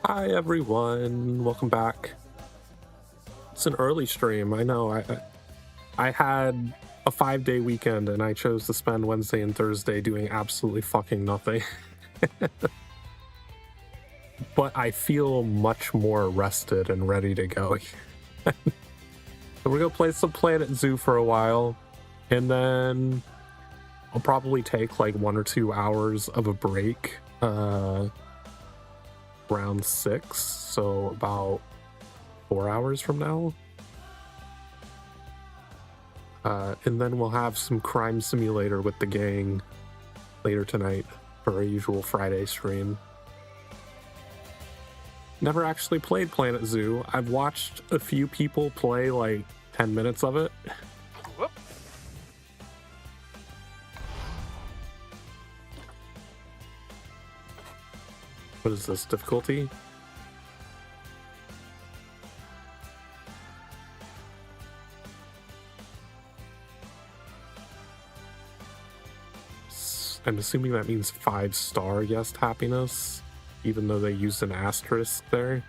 Hi everyone, welcome back. It's an early stream. I know. I had a 5-day weekend and I chose to spend Wednesday and Thursday doing absolutely fucking nothing. But I feel much more rested and ready to go. So we're gonna play some Planet Zoo for a while, and then I'll probably take like 1 or 2 hours of a break. Round 6, so about 4 hours from now. And then we'll have some Crime Simulator with the gang later tonight for our usual Friday stream. Never actually played Planet Zoo. I've watched a few people play like 10 minutes of it. Whoop. What is this, difficulty? I'm assuming that means 5-star guest happiness, even though they used an asterisk there.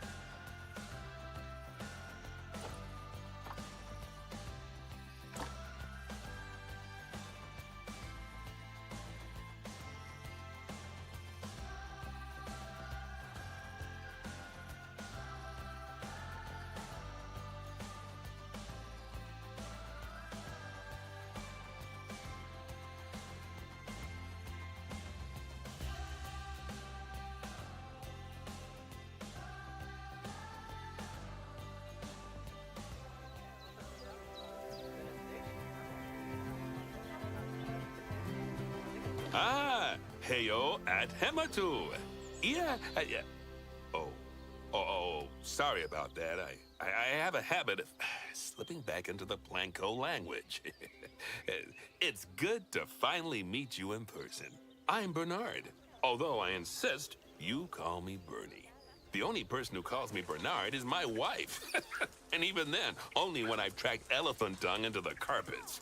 Heyo at Hematu. Yeah. Sorry about that. I have a habit of slipping back into the Planko language. It's good to finally meet you in person. I'm Bernard, although I insist you call me Bernie. The only person who calls me Bernard is my wife. And even then, only when I've tracked elephant dung into the carpets.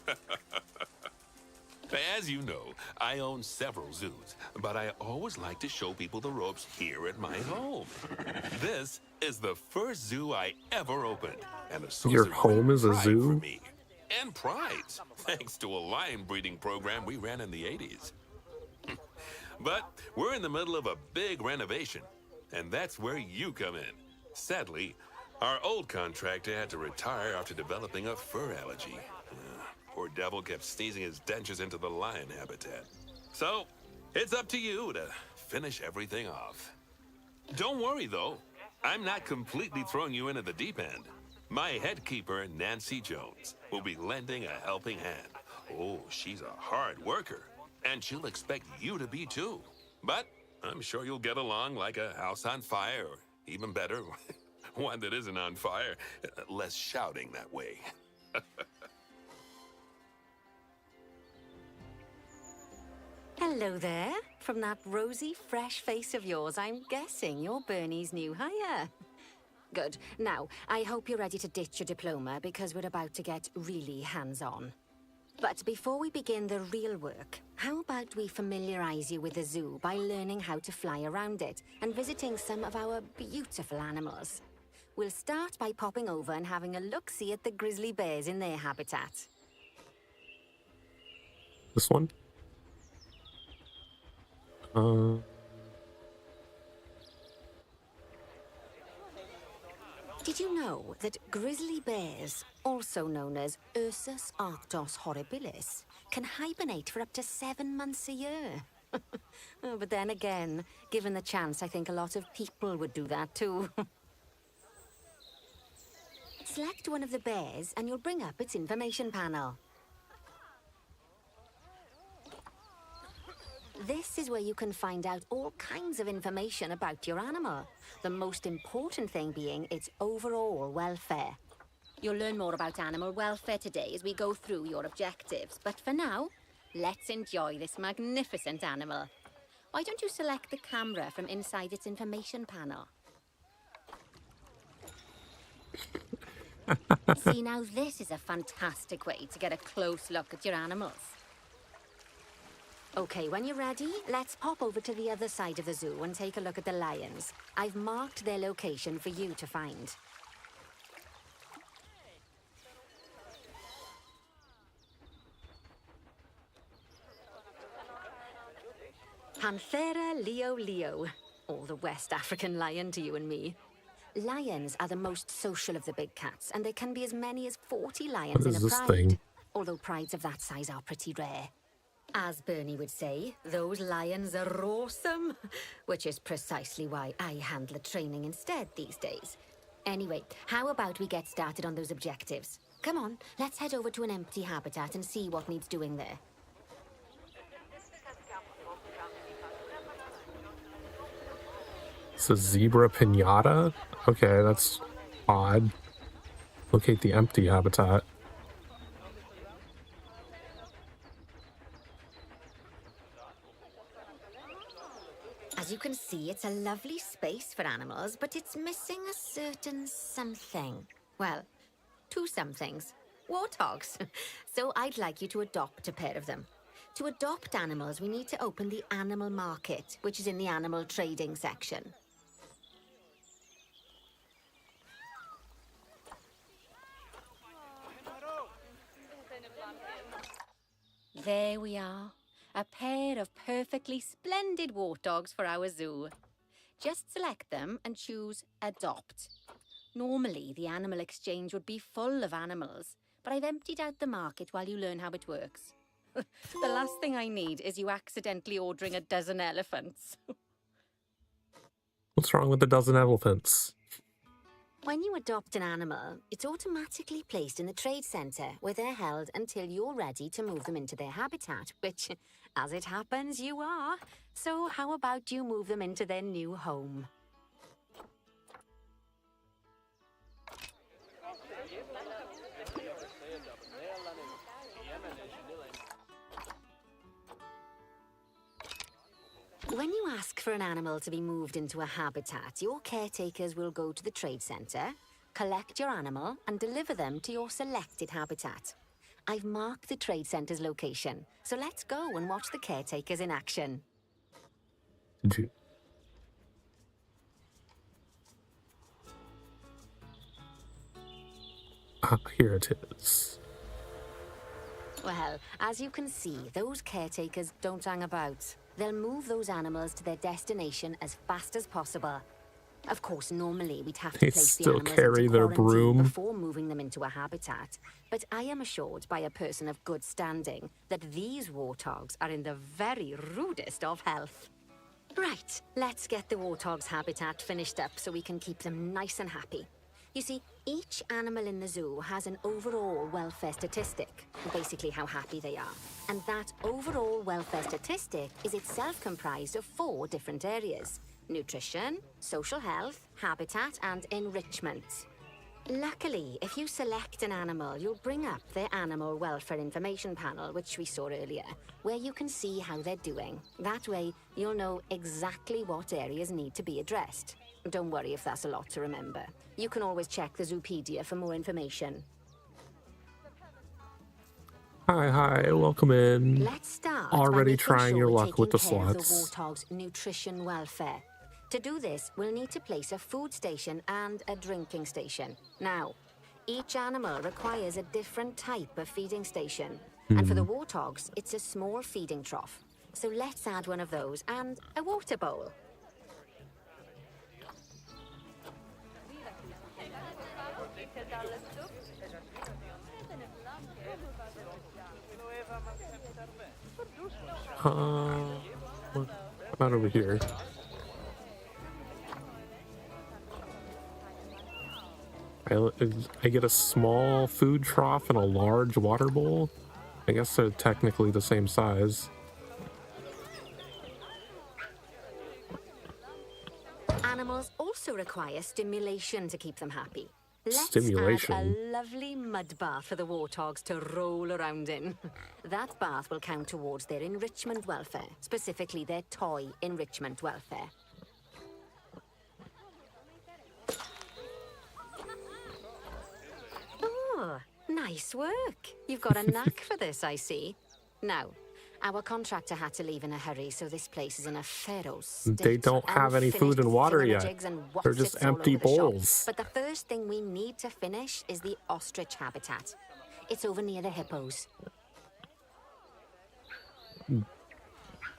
As you know, I own several zoos, but I always like to show people the ropes here at my home. This is the first zoo I ever opened, and a source Your of home is a pride zoo? for me. And prize, thanks to a lion breeding program we ran in the 80s. But we're in the middle of a big renovation, and that's where you come in. Sadly, our old contractor had to retire after developing a fur allergy. Poor devil kept sneezing his dentures into the lion habitat. So, it's up to you to finish everything off. Don't worry, though. I'm not completely throwing you into the deep end. My head keeper, Nancy Jones, will be lending a helping hand. Oh, she's a hard worker, and she'll expect you to be, too. But I'm sure you'll get along like a house on fire, or even better, one that isn't on fire. Less shouting that way. Hello there. From that rosy, fresh face of yours, I'm guessing you're Bernie's new hire. Good. Now, I hope you're ready to ditch your diploma because we're about to get really hands-on. But before we begin the real work, how about we familiarize you with the zoo by learning how to fly around it and visiting some of our beautiful animals? We'll start by popping over and having a look-see at the grizzly bears in their habitat. This one? Did you know that grizzly bears, also known as Ursus arctos horribilis, can hibernate for up to 7 months a year? Oh, but then again, given the chance, I think a lot of people would do that too. Select one of the bears and you'll bring up its information panel. This is where you can find out all kinds of information about your animal. The most important thing being its overall welfare. You'll learn more about animal welfare today as we go through your objectives. But for now, let's enjoy this magnificent animal. Why don't you select the camera from inside its information panel? See, now this is a fantastic way to get a close look at your animals. Okay, when you're ready, let's pop over to the other side of the zoo and take a look at the lions. I've marked their location for you to find. Panthera leo leo, or the West African lion to you and me. Lions are the most social of the big cats, and there can be as many as 40 lions What in is a this pride. thing? Although prides of that size are pretty rare. As Bernie would say, those lions are awesome, which is precisely why I handle the training instead these days. Anyway, how about we get started on those objectives? Come on, let's head over to an empty habitat and see what needs doing there. It's a zebra pinata? Okay, that's odd. Locate the empty habitat. As you can see, it's a lovely space for animals, but it's missing a certain something. Well, two somethings. Warthogs. So I'd like you to adopt a pair of them. To adopt animals, we need to open the animal market, which is in the animal trading section. There we are. A pair of perfectly splendid warthogs for our zoo. Just select them and choose Adopt. Normally, the animal exchange would be full of animals, but I've emptied out the market while you learn how it works. The last thing I need is you accidentally ordering a dozen elephants. What's wrong with a dozen elephants? When you adopt an animal, it's automatically placed in the trade centre, where they're held until you're ready to move them into their habitat, which, as it happens, you are. So how about you move them into their new home? When you ask for an animal to be moved into a habitat, your caretakers will go to the trade centre, collect your animal, and deliver them to your selected habitat. I've marked the trade centre's location, so let's go and watch the caretakers in action. Did you? Here it is. Well, as you can see, those caretakers don't hang about. They'll move those animals to their destination as fast as possible. Of course, normally we'd have to They place the still animals carry into their quarantine broom. before moving them into a habitat. But I am assured by a person of good standing that these warthogs are in the very rudest of health. Right, let's get the warthog's habitat finished up so we can keep them nice and happy. You see, each animal in the zoo has an overall welfare statistic, basically how happy they are. And that overall welfare statistic is itself comprised of 4 different areas: nutrition, social health, habitat, and enrichment. Luckily, if you select an animal, you'll bring up their animal welfare information panel, which we saw earlier, where you can see how they're doing. That way, you'll know exactly what areas need to be addressed. Don't worry if that's a lot to remember. You can always check the Zoopedia for more information. Hi, welcome in. Let's start Already by making trying sure your we're luck with the taking care of slots. the warthog's nutrition welfare. To do this, we'll need to place a food station and a drinking station. Now, each animal requires a different type of feeding station. And for the warthogs, it's a small feeding trough. So let's add one of those and a water bowl. What about over here? I get a small food trough and a large water bowl. I guess they're technically the same size. Animals also require stimulation to keep them happy. Let's Stimulation? add a lovely mud bath for the warthogs to roll around in. That bath will count towards their enrichment welfare, specifically their toy enrichment welfare. Oh, nice work. You've got a knack for this, I see. Now, Our contractor had to leave in a hurry, so this place is in a pharaoh state. They don't have any food and water yet. They're just empty bowls. But the first thing we need to finish is the ostrich habitat. It's over near the hippos.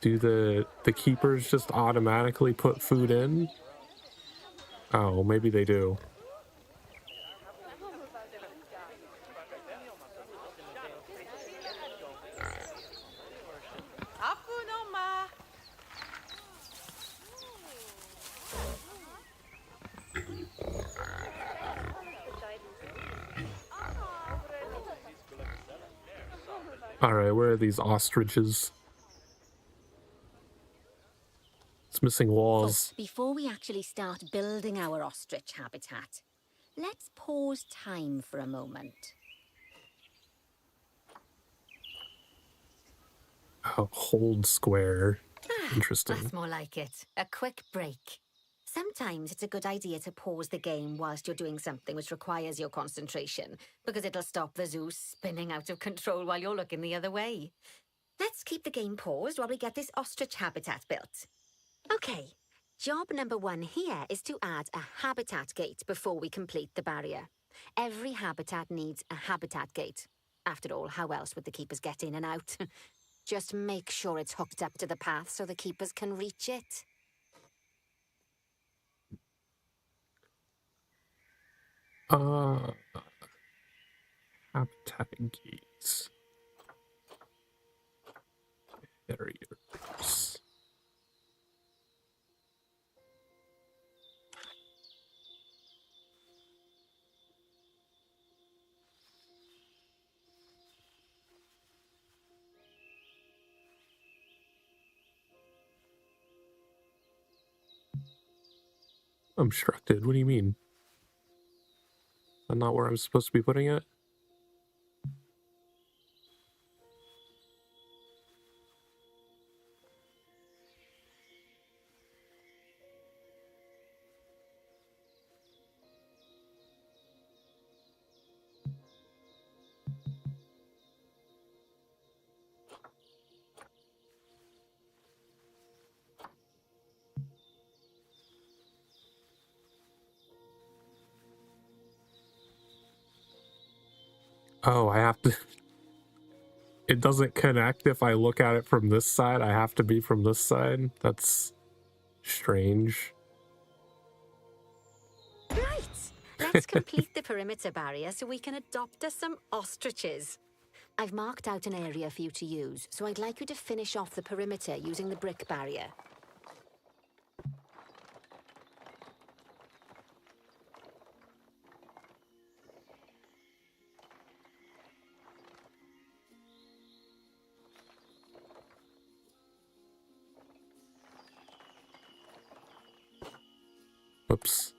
Do the keepers just automatically put food in? Oh, maybe they do. Alright, where are these ostriches? It's missing walls. Before we actually start building our ostrich habitat, let's pause time for a moment. Oh, hold square. Interesting. That's more like it. A quick break. Sometimes it's a good idea to pause the game whilst you're doing something which requires your concentration, because it'll stop the zoo spinning out of control while you're looking the other way. Let's keep the game paused while we get this ostrich habitat built. Okay, job number 1 here is to add a habitat gate before we complete the barrier. Every habitat needs a habitat gate. After all, how else would the keepers get in and out? Just make sure it's hooked up to the path so the keepers can reach it. Habitat gates. Barriers. Obstructed? What do you mean? That's not where I'm supposed to be putting it? Oh, I have to... It doesn't connect if I look at it from this side. I have to be from this side. That's strange. Right! Let's complete the perimeter barrier so we can adopt us some ostriches. I've marked out an area for you to use, so I'd like you to finish off the perimeter using the brick barrier. Oops.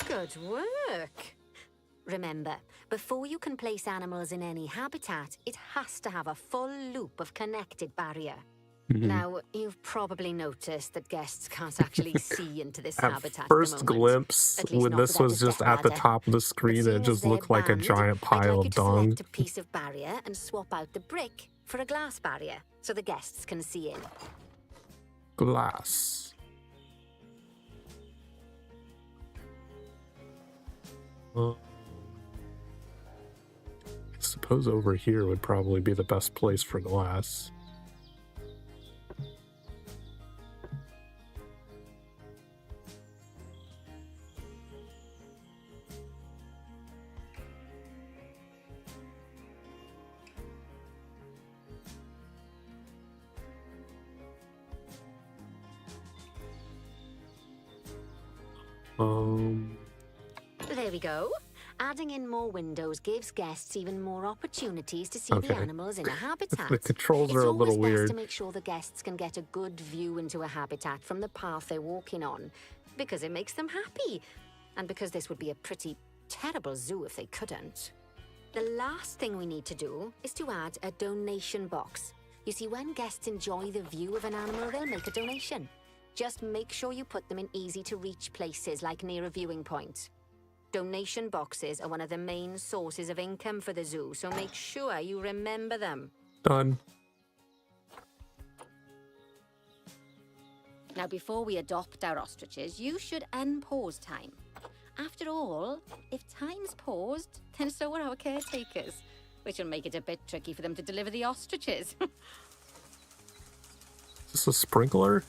Good work! Remember, before you can place animals in any habitat, it has to have a full loop of connected barrier. Now, you've probably noticed that guests can't actually see into this At habitat first at the moment. glimpse, At least when not this without a was just step at the ladder. top of the But screen, it seeing as just they're looked like a banned, giant I'd pile like you of to dung. select a piece of barrier and swap out the brick for a glass barrier so the guests can see in. Glass. I suppose over here would probably be the best place for glass. There we go. Adding in more windows gives guests even more opportunities to see the Okay. animals in a habitat. The controls It's are a always little best weird. to make sure the guests can get a good view into a habitat from the path they're walking on, because it makes them happy, and because this would be a pretty terrible zoo if they couldn't. The last thing we need to do is to add a donation box. You see, when guests enjoy the view of an animal, they'll make a donation. Just make sure you put them in easy-to-reach places, like near a viewing point. Donation boxes are one of the main sources of income for the zoo, so make sure you remember them. Done. Now, before we adopt our ostriches, you should unpause time. After all, if time's paused, then so are our caretakers, which will make it a bit tricky for them to deliver the ostriches. Is this a sprinkler?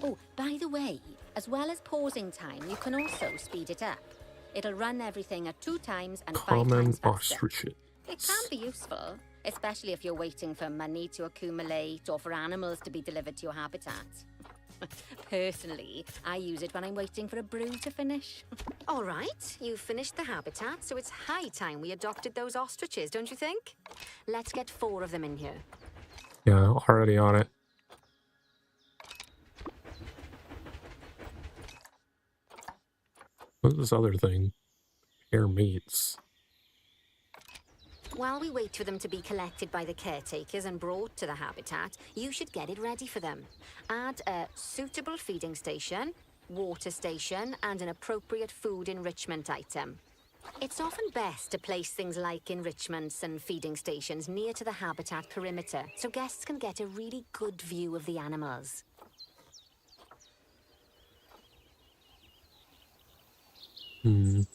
Oh, by the way, as well as pausing time, you can also speed it up. It'll run everything at 2 times and 5 Common times faster. ostrich. It can be useful, especially if you're waiting for money to accumulate or for animals to be delivered to your habitat. Personally, I use it when I'm waiting for a brew to finish. All right, you've finished the habitat, so it's high time we adopted those ostriches, don't you think? Let's get 4 of them in here. Yeah, already on it. What's this other thing? Air meats. While we wait for them to be collected by the caretakers and brought to the habitat, you should get it ready for them. Add a suitable feeding station, water station, and an appropriate food enrichment item. It's often best to place things like enrichments and feeding stations near to the habitat perimeter, so guests can get a really good view of the animals. What's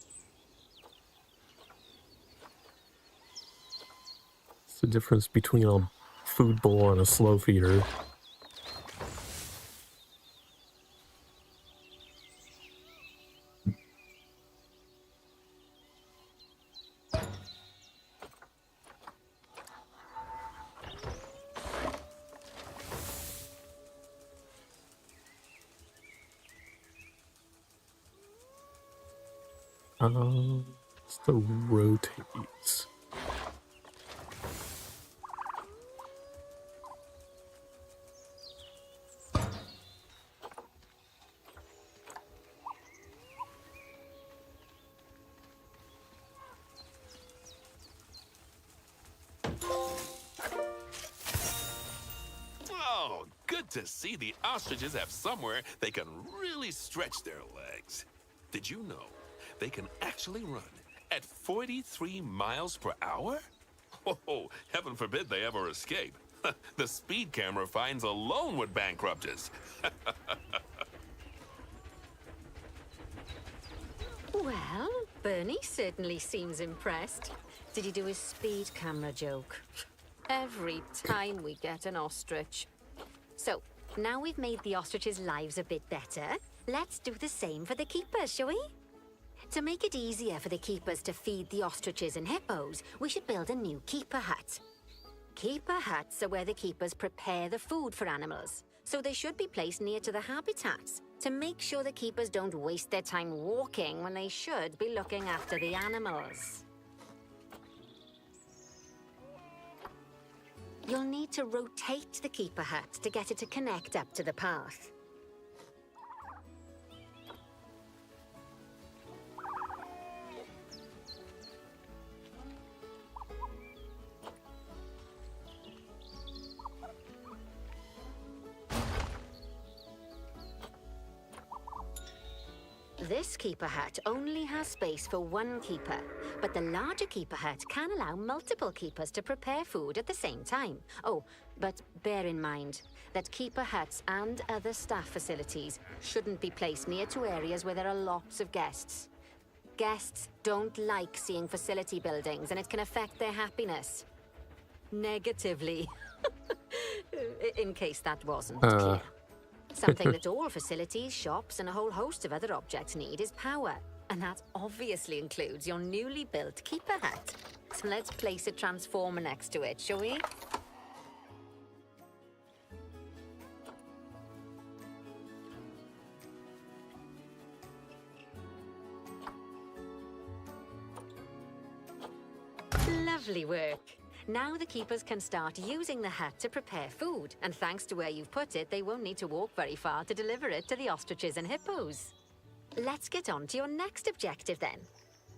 the difference between a food bowl and a slow feeder? It's the rotates. Oh, good to see the ostriches have somewhere they can really stretch their legs. Did you know they can actually run at 43 miles per hour? Oh, heaven forbid they ever escape. The speed camera fines alone would bankrupt us. Well, Bernie certainly seems impressed. Did he do his speed camera joke? Every time we get an ostrich. So, now we've made the ostriches' lives a bit better, let's do the same for the keepers, shall we? To make it easier for the keepers to feed the ostriches and hippos, we should build a new keeper hut. Keeper huts are where the keepers prepare the food for animals, so they should be placed near to the habitats to make sure the keepers don't waste their time walking when they should be looking after the animals. You'll need to rotate the keeper hut to get it to connect up to the path. This keeper hut only has space for one keeper, but the larger keeper hut can allow multiple keepers to prepare food at the same time. Oh, but bear in mind that keeper huts and other staff facilities shouldn't be placed near to areas where there are lots of guests. Guests don't like seeing facility buildings, and it can affect their happiness. Negatively. In case that wasn't clear. Something that all facilities, shops, and a whole host of other objects need is power. And that obviously includes your newly built keeper hut. So let's place a transformer next to it, shall we? Lovely work. Now the keepers can start using the hut to prepare food, and thanks to where you've put it, they won't need to walk very far to deliver it to the ostriches and hippos. Let's get on to your next objective then.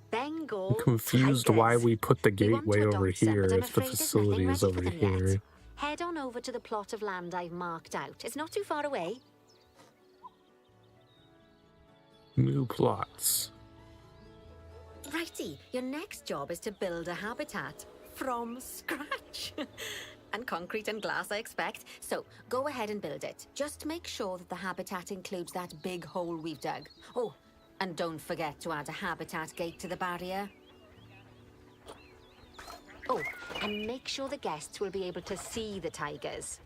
Bengal I'm confused tigers. why we put the We want to gateway over adopt some, here but I'm if the afraid there's facility nothing is ready over for them yet. here. Head on over to the plot of land I've marked out. It's not too far away. New plots. Righty, your next job is to build a habitat from scratch. And concrete and glass, I expect. So go ahead and build it. Just make sure that the habitat includes that big hole we've dug. Oh, and don't forget to add a habitat gate to the barrier. Oh, and make sure the guests will be able to see the tigers.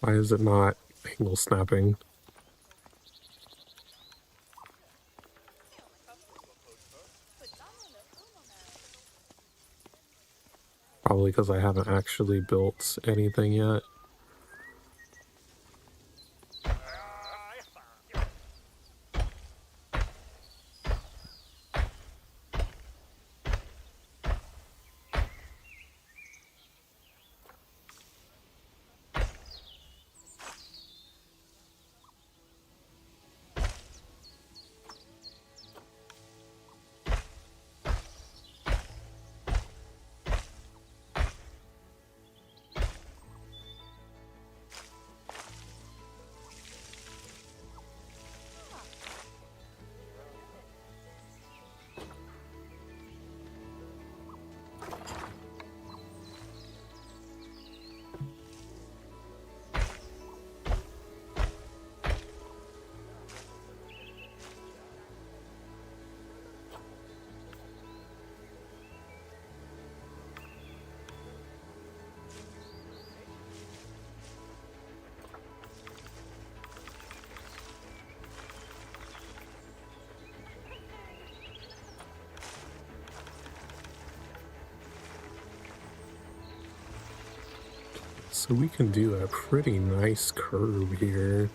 Why is it not angle snapping? Probably because I haven't actually built anything yet. So we can do a pretty nice curve here.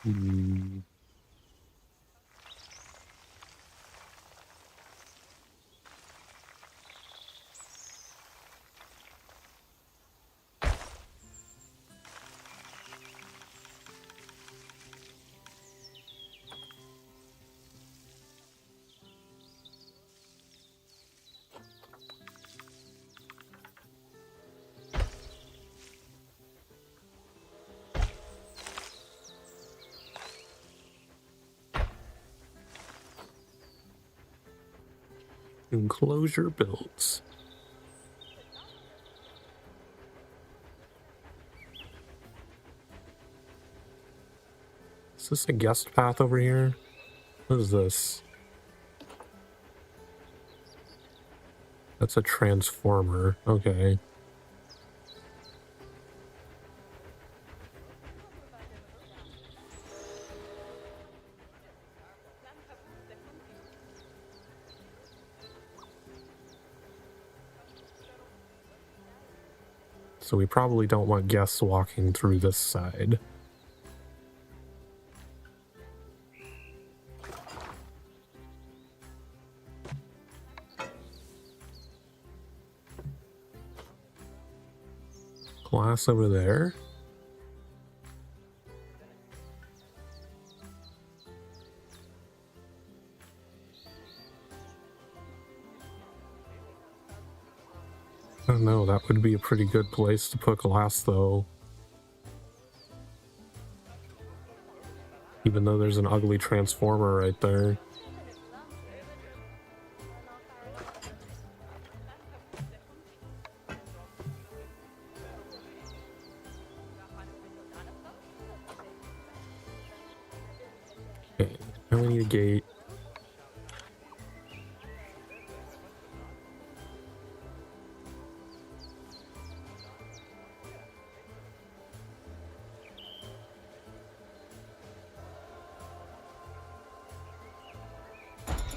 Hmm. Enclosure builds. Is this a guest path over here? What is this? That's a transformer. Okay. So we probably don't want guests walking through this side. Glass over there. I don't know, that would be a pretty good place to put glass though. Even though there's an ugly transformer right there. Okay, now we need a gate.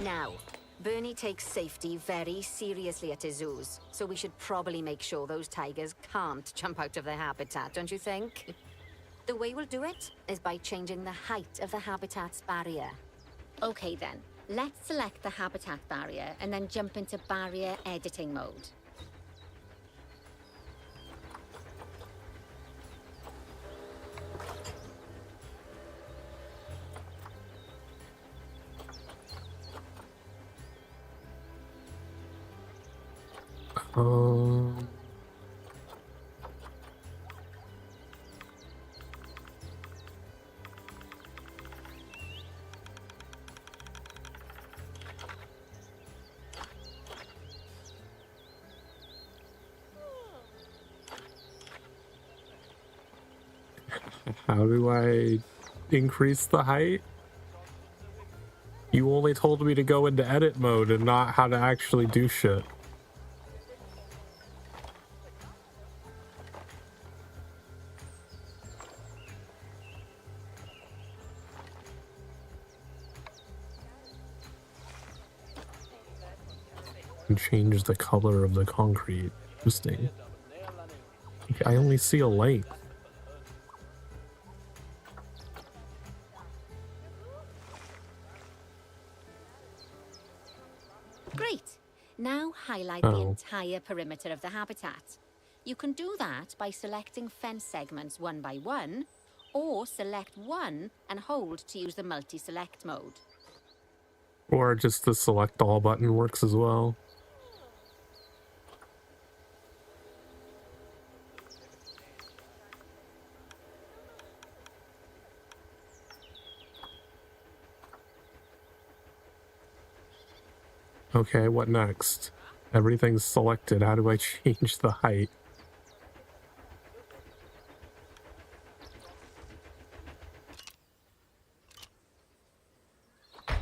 Now, Bernie takes safety very seriously at his zoos, so we should probably make sure those tigers can't jump out of their habitat, don't you think? The way we'll do it is by changing the height of the habitat's barrier. Okay then, let's select the habitat barrier and then jump into barrier editing mode. Um, how do I increase the height? You only told me to go into edit mode and not how to actually do shit. And change the color of the concrete. Interesting. Okay, I only see a length. Great! Now highlight the entire perimeter of the habitat. You can do that by selecting fence segments one by one, or select one and hold to use the multi-select mode. Or just the select all button works as well. Okay, what next? Everything's selected. How do I change the height? It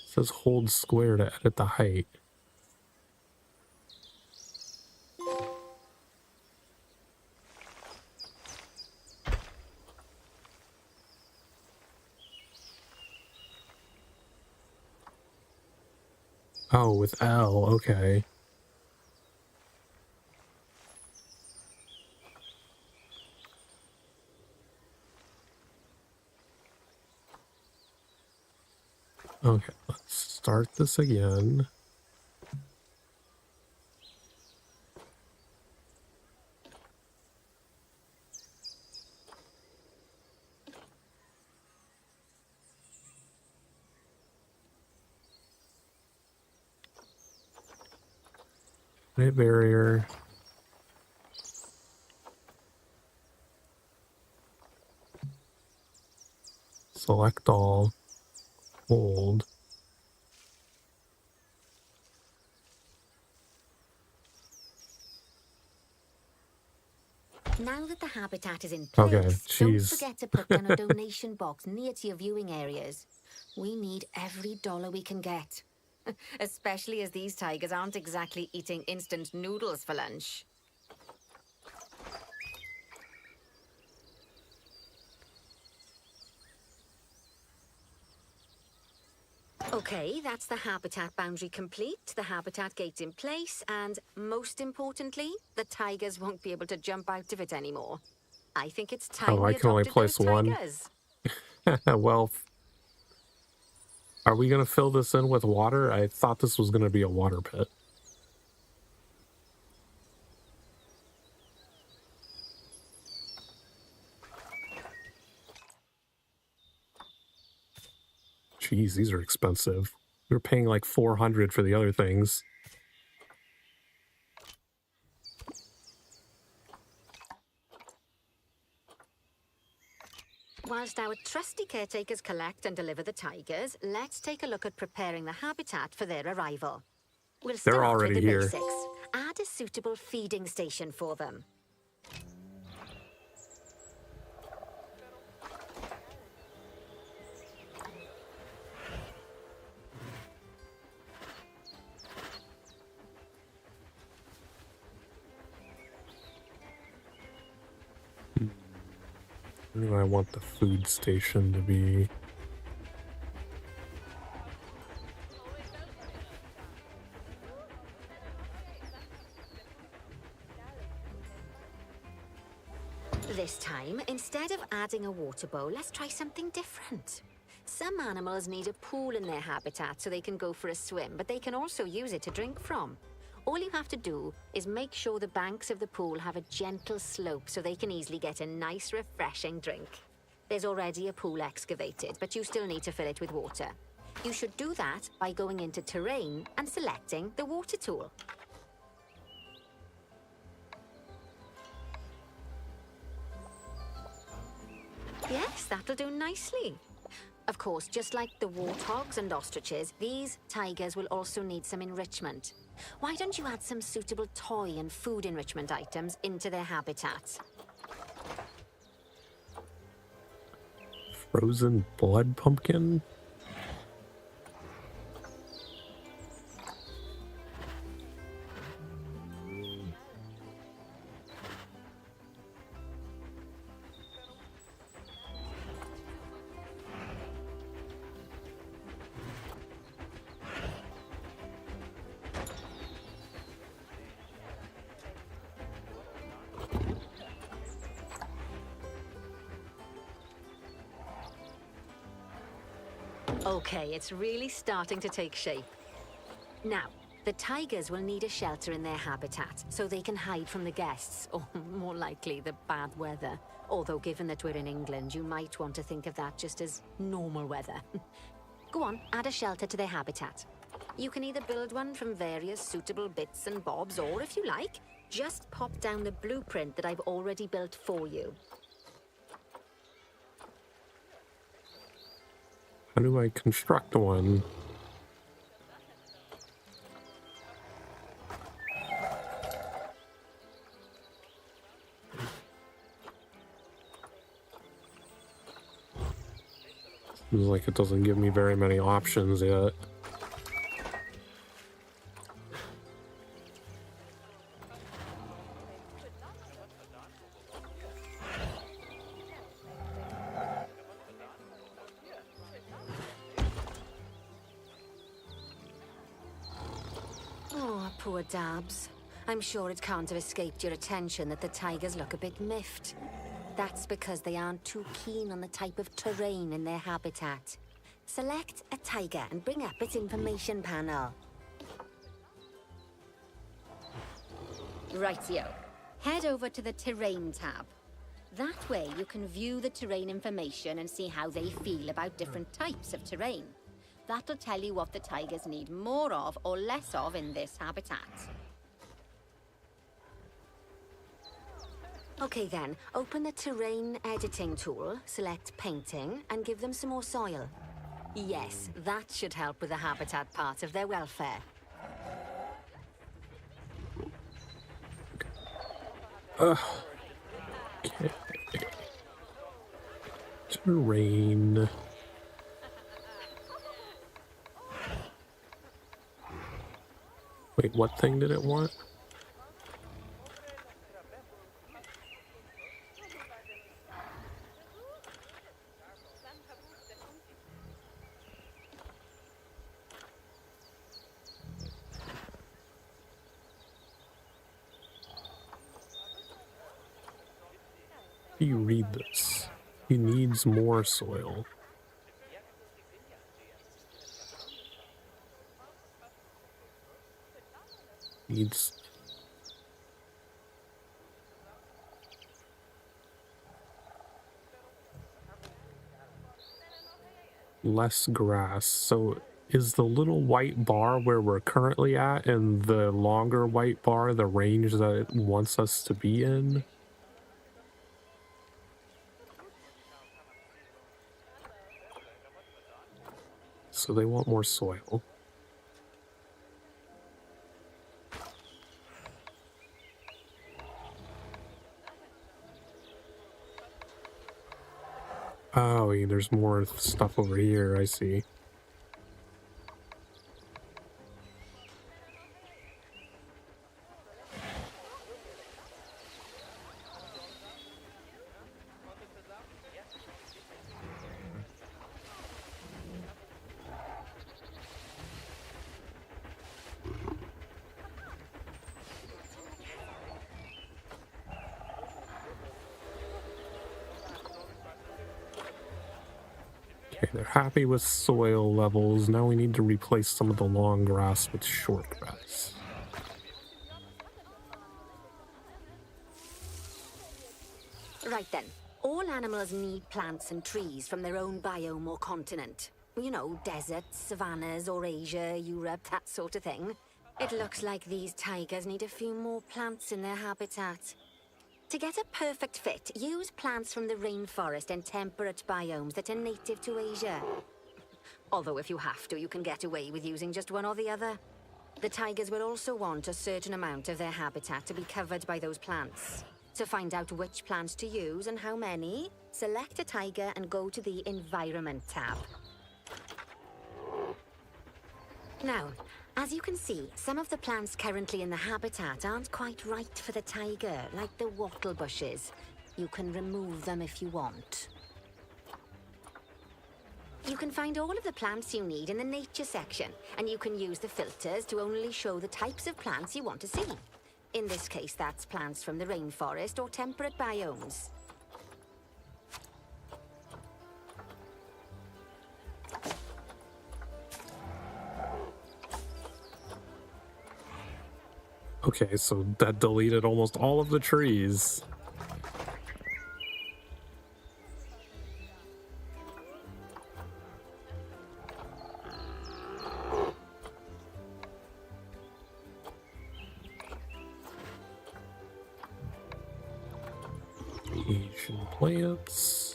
says hold square to edit the height. Oh, with L, okay. Okay, let's start this again. Great barrier. Select all. Hold. Now that the habitat is in Okay, place, don't jeez. forget to put down a donation box near to your viewing areas. We need every dollar we can get. Especially as these tigers aren't exactly eating instant noodles for lunch. Okay, that's the habitat boundary complete, the habitat gate's in place, and most importantly, the tigers won't be able to jump out of it anymore. I think it's time Oh, I we can only adopted those place one. tigers. Well, are we going to fill this in with water? I thought this was going to be a water pit. Jeez, these are expensive. We were paying like 400 for the other things. Whilst our trusty caretakers collect and deliver the tigers, let's take a look at preparing the habitat for their arrival. We'll They're start already with the here. basics. Add a suitable feeding station for them. Where do I want the food station to be? This time, instead of adding a water bowl, let's try something different. Some animals need a pool in their habitat so they can go for a swim, but they can also use it to drink from. All you have to do is make sure the banks of the pool have a gentle slope so they can easily get a nice, refreshing drink. There's already a pool excavated, but you still need to fill it with water. You should do that by going into terrain and selecting the water tool. Yes, that'll do nicely. Of course, just like the warthogs and ostriches, these tigers will also need some enrichment. Why don't you add some suitable toy and food enrichment items into their habitat? Frozen blood pumpkin? Okay, it's really starting to take shape. Now, the tigers will need a shelter in their habitat so they can hide from the guests, or more likely, the bad weather. Although, given that we're in England, you might want to think of that just as normal weather. Go on, add a shelter to their habitat. You can either build one from various suitable bits and bobs, or if you like, just pop down the blueprint that I've already built for you. How do I construct one? Seems like it doesn't give me very many options yet. Oh, poor Dabs. I'm sure it can't have escaped your attention that the tigers look a bit miffed. That's because they aren't too keen on the type of terrain in their habitat. select a tiger and bring up its information panel. Rightio. Head over to the Terrain tab. That way you can view the terrain information and see how they feel about different types of terrain. That'll tell you what the tigers need more of or less of in this habitat. Okay then, open the terrain editing tool, select painting, and give them some more soil. Yes, that should help with the habitat part of their welfare. Okay. Terrain. Wait, what thing did it want? You read this. He needs more soil. Needs less grass. So is the little white bar where we're currently at and the longer white bar the range that it wants us to be in? So they want more soil. Oh, there's more stuff over here, I see. Okay, they're happy with soil levels. Now we need to replace some of the long grass with short grass. Right then. All animals need plants and trees from their own biome or continent. You know, deserts, savannas, or Asia, Europe, that sort of thing. It looks like these tigers need a few more plants in their habitat. To get a perfect fit, use plants from the rainforest and temperate biomes that are native to Asia. Although if you have to, you can get away with using just one or the other. The tigers will also want a certain amount of their habitat to be covered by those plants. To find out which plants to use and how many, select a tiger and go to the Environment tab. Now, as you can see, some of the plants currently in the habitat aren't quite right for the tiger, like the wattle bushes. You can remove them if you want. You can find all of the plants you need in the nature section, and you can use the filters to only show the types of plants you want to see. In this case, that's plants from the rainforest or temperate biomes. Okay, so that deleted almost all of the trees. Asian plants.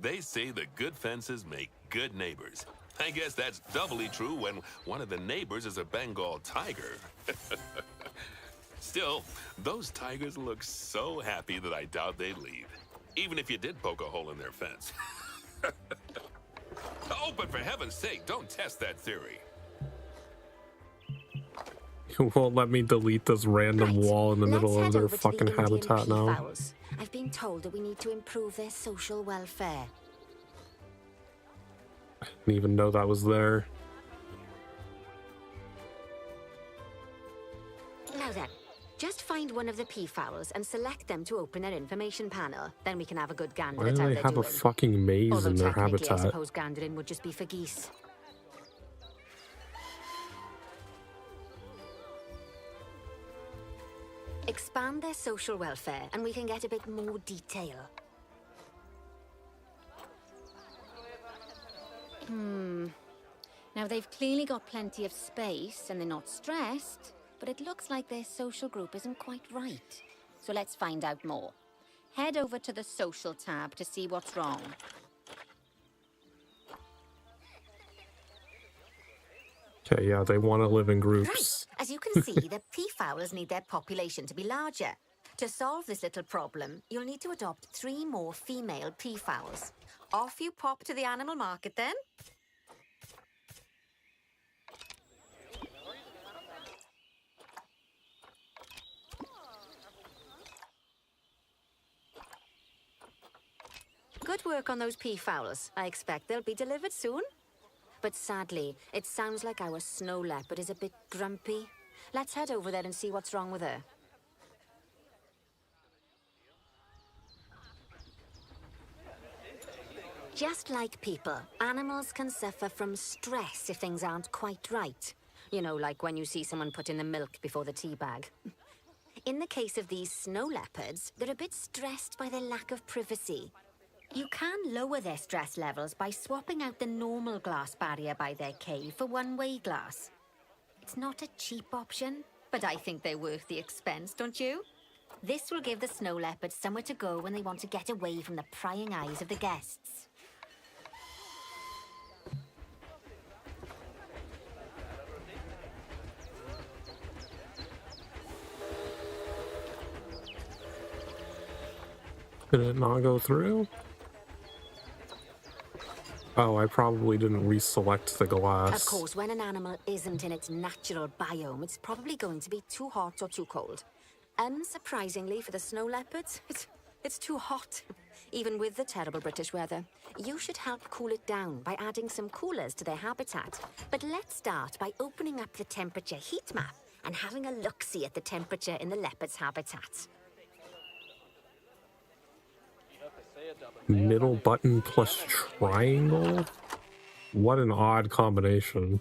They say that good fences make good neighbors. I guess that's doubly true when one of the neighbors is a Bengal tiger. Still, those tigers look so happy that I doubt they'd leave, even if you did poke a hole in their fence. Oh, but for heaven's sake, don't test that theory. You won't let me delete this random wall in the middle of their fucking habitat now. Peafowls. I've been told that we need to improve their social welfare. I didn't even know that was there. Now then, just find one of the peafowls and select them to open their information panel. Then we can have a good gander Why at do how they they're have doing. a fucking maze Although in their technically, I habitat? suppose gandering would just be for geese. Expand their social welfare, and we can get a bit more detail. Now, they've clearly got plenty of space, and they're not stressed, but it looks like their social group isn't quite right. So let's find out more. Head over to the social tab to see what's wrong. Okay, yeah, they want to live in groups. Right. As you can see, the peafowls need their population to be larger. To solve this little problem, you'll need to adopt 3 more female peafowls. Off you pop to the animal market then. Good work on those peafowls. I expect they'll be delivered soon. But sadly, it sounds like our snow leopard is a bit grumpy. Let's head over there and see what's wrong with her. Just like people, animals can suffer from stress if things aren't quite right. You know, like when you see someone put in the milk before the tea bag. In the case of these snow leopards, they're a bit stressed by their lack of privacy. You can lower their stress levels by swapping out the normal glass barrier by their cave for one-way glass. It's not a cheap option, but I think they're worth the expense, don't you? This will give the snow leopards somewhere to go when they want to get away from the prying eyes of the guests. Did it not go through? Oh, I probably didn't reselect the glass. Of course, when an animal isn't in its natural biome, it's probably going to be too hot or too cold. Unsurprisingly for the snow leopards, it's too hot, even with the terrible British weather. You should help cool it down by adding some coolers to their habitat. But let's start by opening up the temperature heat map and having a look-see at the temperature in the leopard's habitat. Middle button plus triangle? What an odd combination.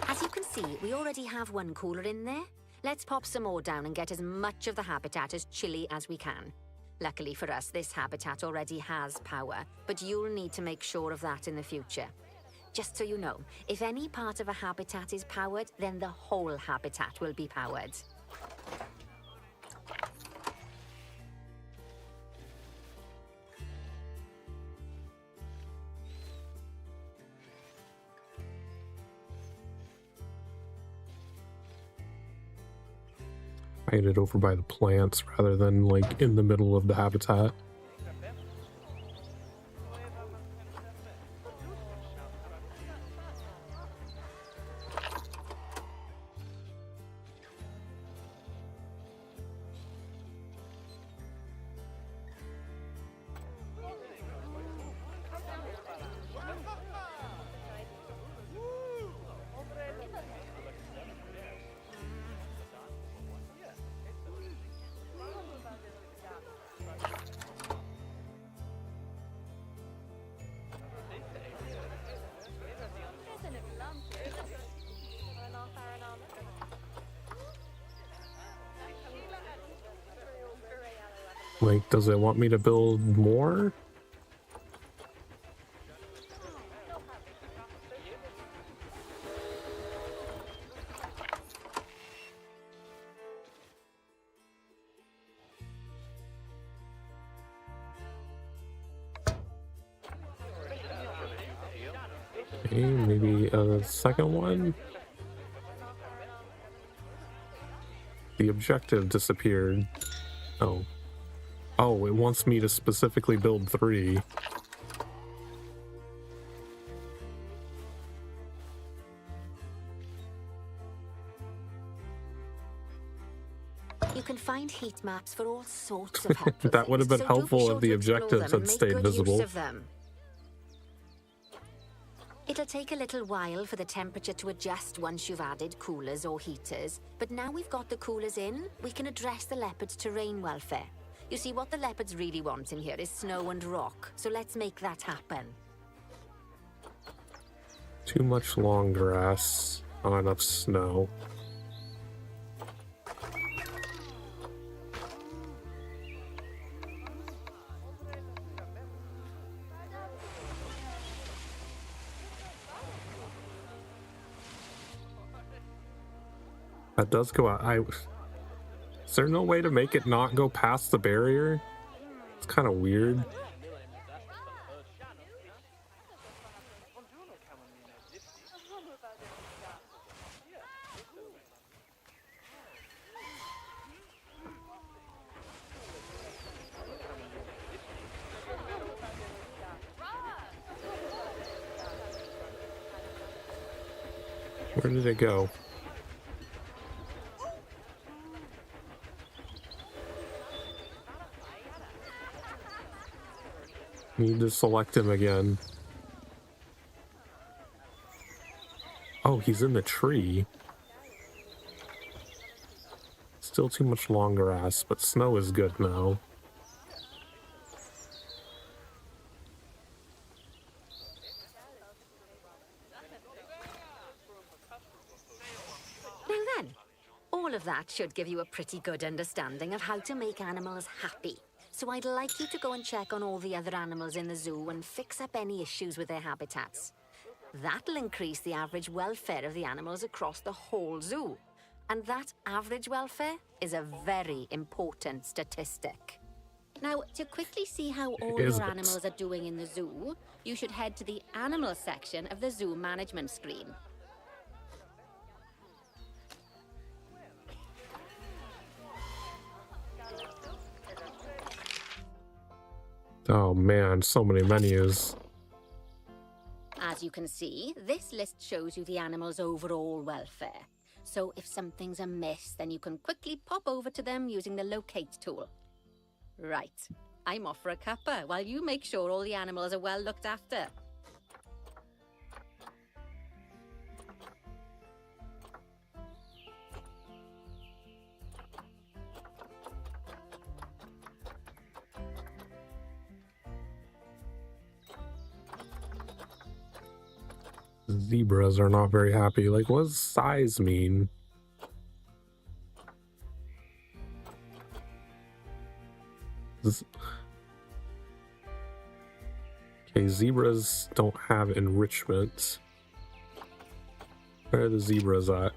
As you can see, we already have one cooler in there. Let's pop some more down and get as much of the habitat as chilly as we can. Luckily for us, this habitat already has power, but you'll need to make sure of that in the future. Just so you know, if any part of a habitat is powered, then the whole habitat will be powered. I had it over by the plants rather than like in the middle of the habitat. Like, does it want me to build more? Okay, maybe a second one? The objective disappeared. Oh. Oh, it wants me to specifically build 3. You can find heat maps for all sorts of helpful That would have been things, so do be helpful sure if the to explore objectives them and had make stayed good visible. use of them. It'll take a little while for the temperature to adjust once you've added coolers or heaters, but now we've got the coolers in, we can address the leopards' terrain welfare. You see, what the leopards really want in here is snow and rock, so let's make that happen. Too much long grass, not enough snow. That does go out. Is there no way to make it not go past the barrier? It's kind of weird. Where did it go? Need to select him again. Oh, he's in the tree. Still too much long grass, but snow is good now. Now then, all of that should give you a pretty good understanding of how to make animals happy. So I'd like you to go and check on all the other animals in the zoo and fix up any issues with their habitats. That'll increase the average welfare of the animals across the whole zoo. And that average welfare is a very important statistic. Now, to quickly see how all Is your it? animals are doing in the zoo, you should head to the animal section of the zoo management screen. Oh man, so many menus. As you can see, this list shows you the animal's overall welfare. So if something's amiss, then you can quickly pop over to them using the locate tool. Right, I'm off for a cuppa while you make sure all the animals are well looked after. Zebras are not very happy. Like, what does size mean? Okay, zebras don't have enrichment. Where are the zebras at?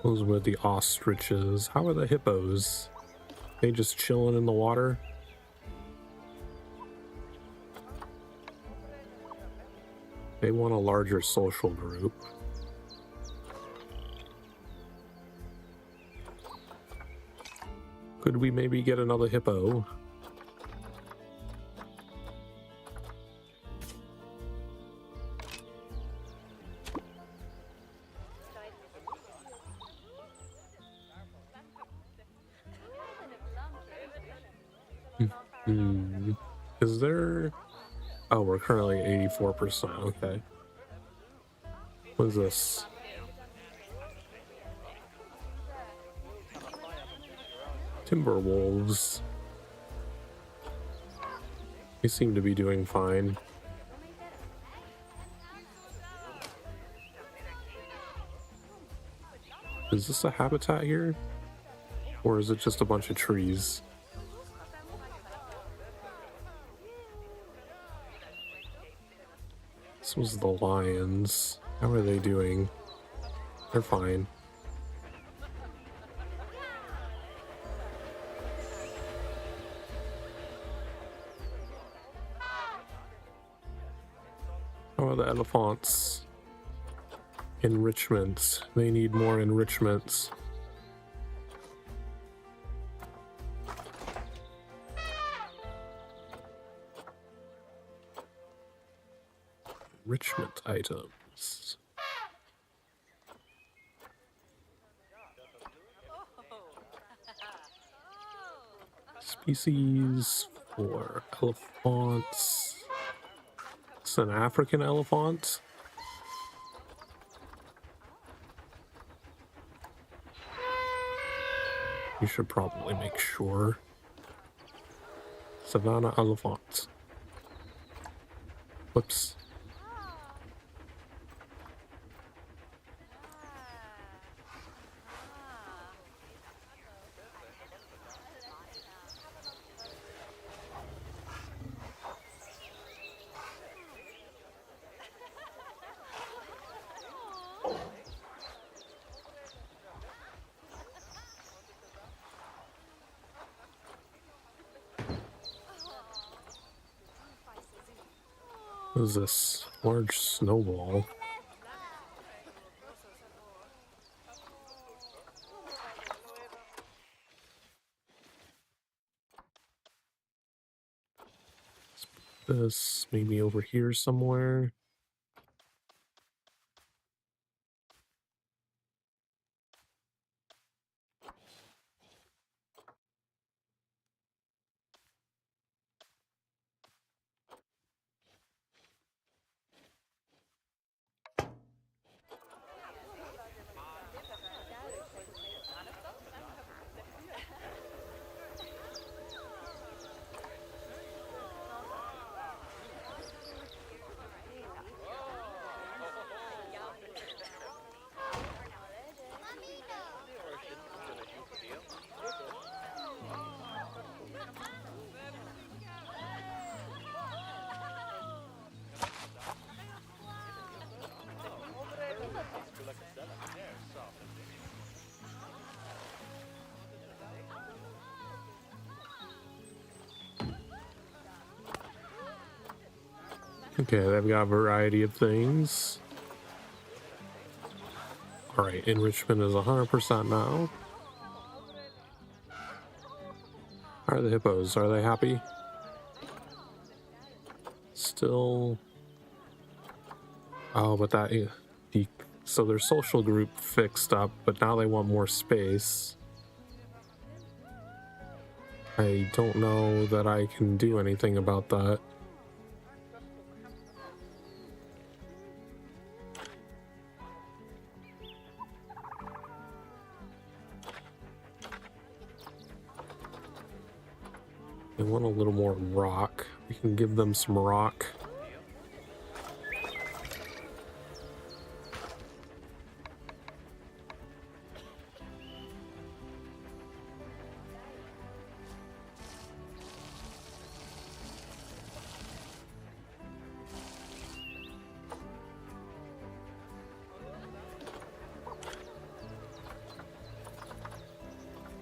Those were the ostriches. How are the hippos? They just chilling in the water? They want a larger social group. Could we maybe get another hippo? Is there... Oh, we're currently at 84%. Okay. What is this? Timberwolves. They seem to be doing fine. Is this a habitat here? Or is it just a bunch of trees? This was the lions. How are they doing? They're fine. How are the elephants? Enrichments. They need more enrichments. Enrichment items. Species for elephants. It's an African elephant. You should probably make sure. Savannah elephant. Whoops. What is this? Large snowball. Let's put this maybe over here somewhere. Okay, they've got a variety of things. Alright, enrichment is 100% now. How are the hippos? Are they happy? Still... Oh, but that... So their social group fixed up, but now they want more space. I don't know that I can do anything about that. They want a little more rock. We can give them some rock.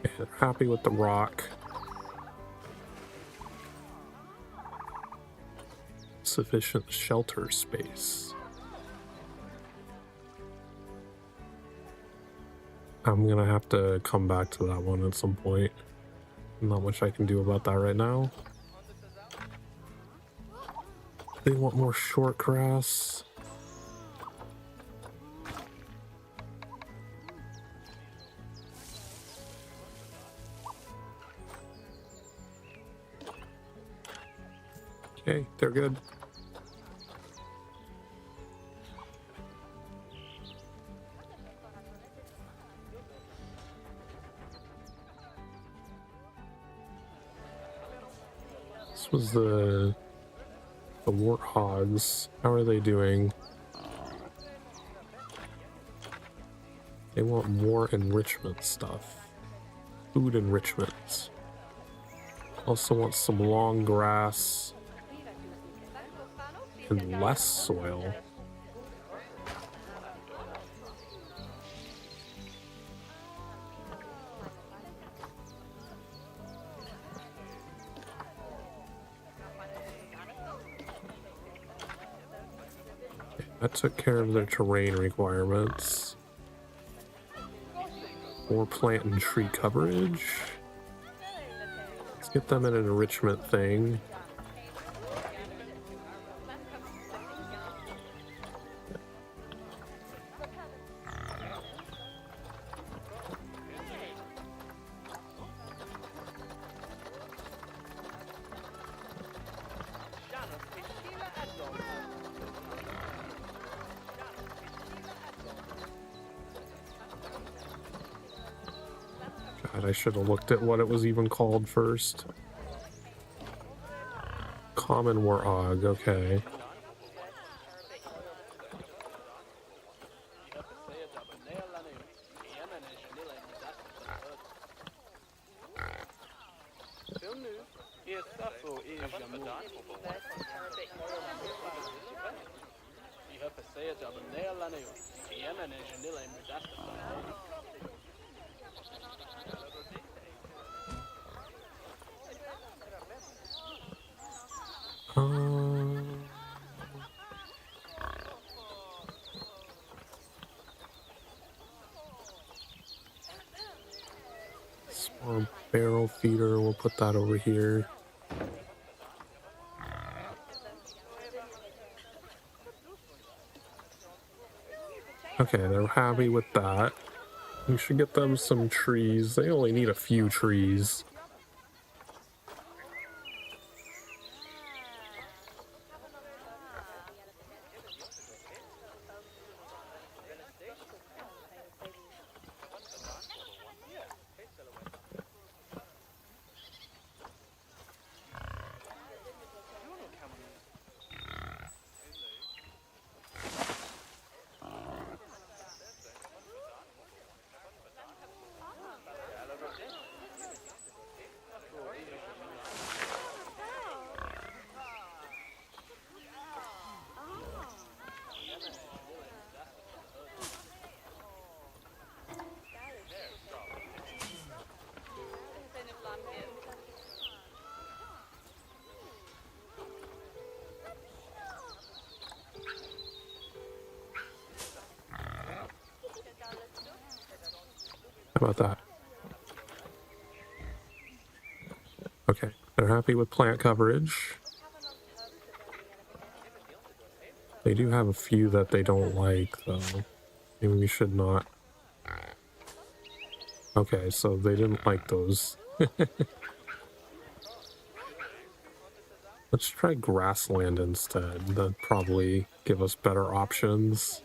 Okay, they're happy with the rock. Sufficient shelter space. I'm gonna have to come back to that one at some point. Not much I can do about that right now. They want more short grass. Okay, they're good. This was the warthogs. How are they doing? They want more enrichment stuff. Food enrichments. Also want some long grass and less soil. That took care of their terrain requirements. More plant and tree coverage. Let's get them an enrichment thing. God, I should have looked at what it was even called first. Common warthog, okay. Small barrel feeder, we'll put that over here. Okay, they're happy with that. We should get them some trees. They only need a few trees. How about that? Okay, they're happy with plant coverage. They do have a few that they don't like, though. Maybe we should not. Okay, so they didn't like those. Let's try grassland instead. That'd probably give us better options.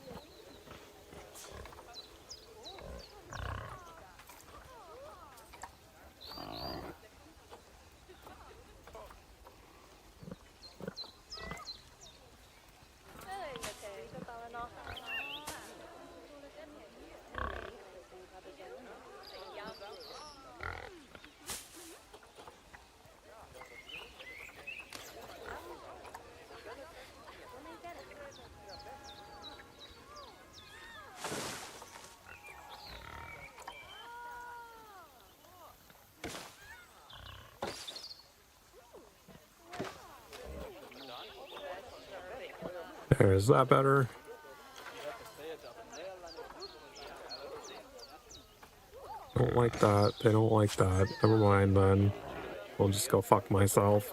There, is that better? Don't like that. They don't like that. Never mind then. We'll just go fuck myself.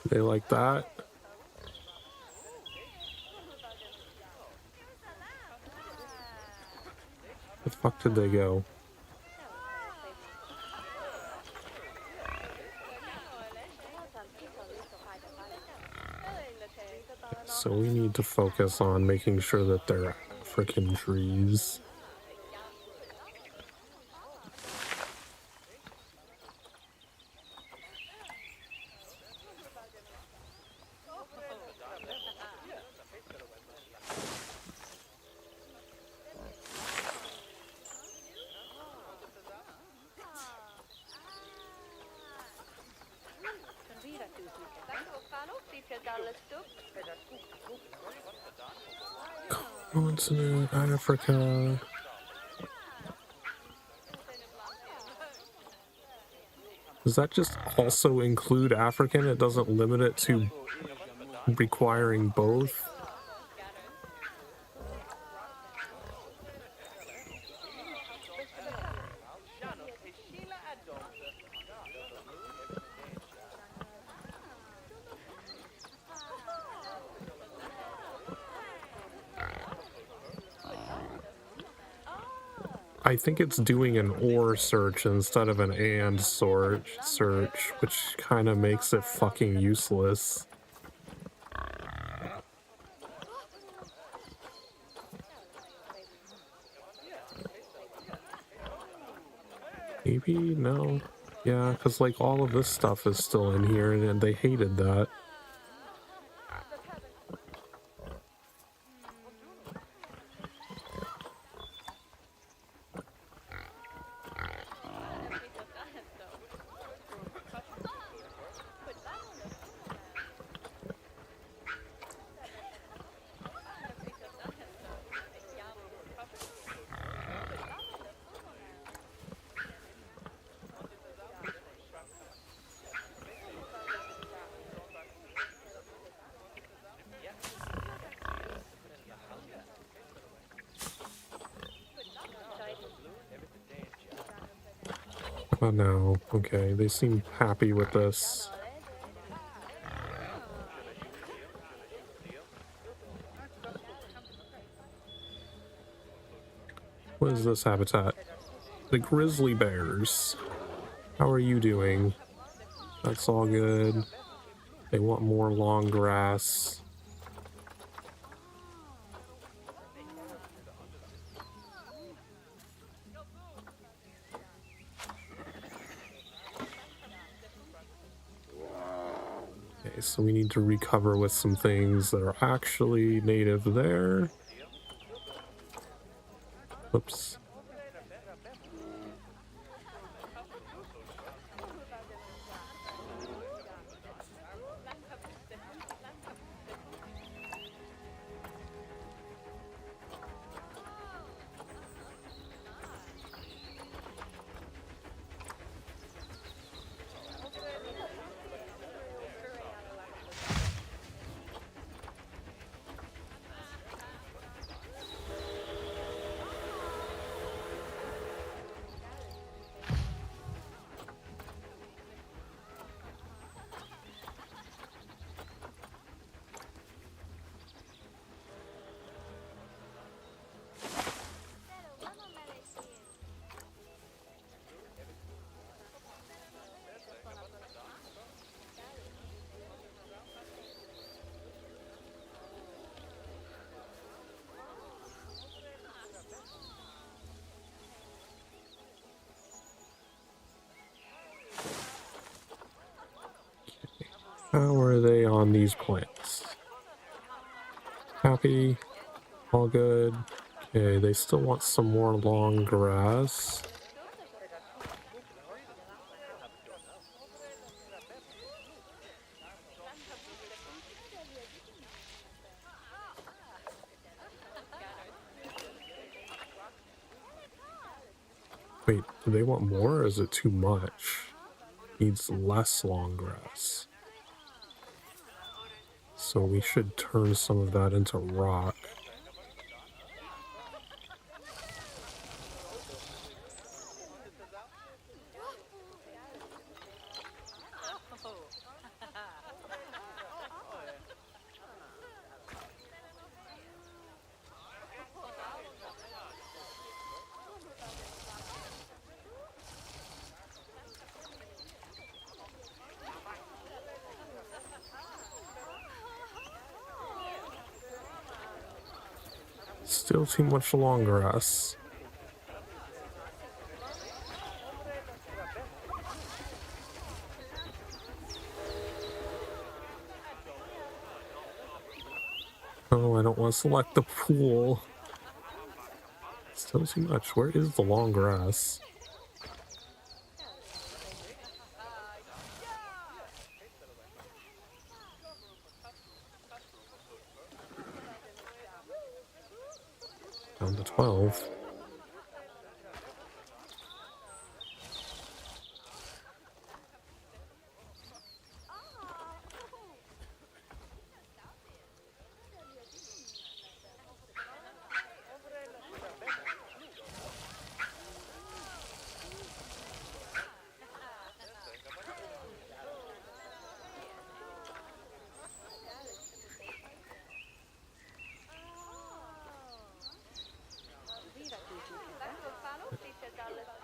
They like that. Where the fuck did they go? So we need to focus on making sure that they're freaking trees. Continent, Africa. Does that just also include African? It doesn't limit it to requiring both? I think it's doing an or search instead of an and search, which kind of makes it fucking useless. Maybe? No. Yeah, because like all of this stuff is still in here and they hated that. Oh no, okay, they seem happy with this. What is this habitat? The grizzly bears. How are you doing? That's all good. They want more long grass. Okay, so we need to recover with some things that are actually native there. Oops. How are they on these plants? Happy? All good? Okay, they still want some more long grass. Wait, do they want more or is it too much? Needs less long grass. So we should turn some of that into rock. Still too much long grass. Oh, I don't want to select the pool. Still too much. Where is the long grass? Down to 12.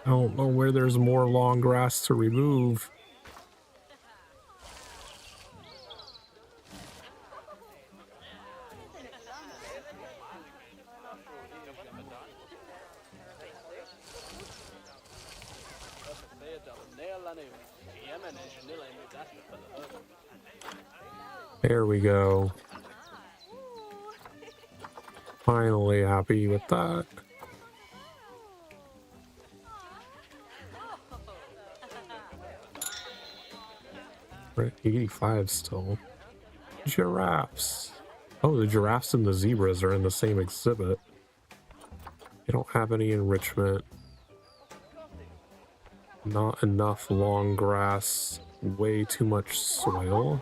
I don't know where there's more long grass to remove. There we go. Finally happy with that. We're at 85 still. Giraffes. Oh, the giraffes and the zebras are in the same exhibit. They don't have any enrichment. Not enough long grass. Way too much soil.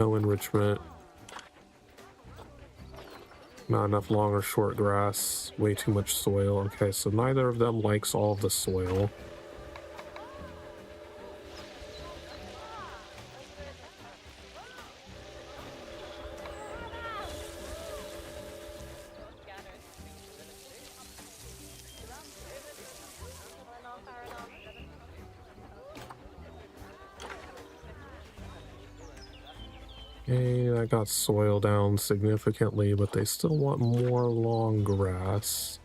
No enrichment. Not enough long or short grass. Way too much soil. Okay, so neither of them likes all of the soil. Okay, that got soil down significantly, but they still want more long grass.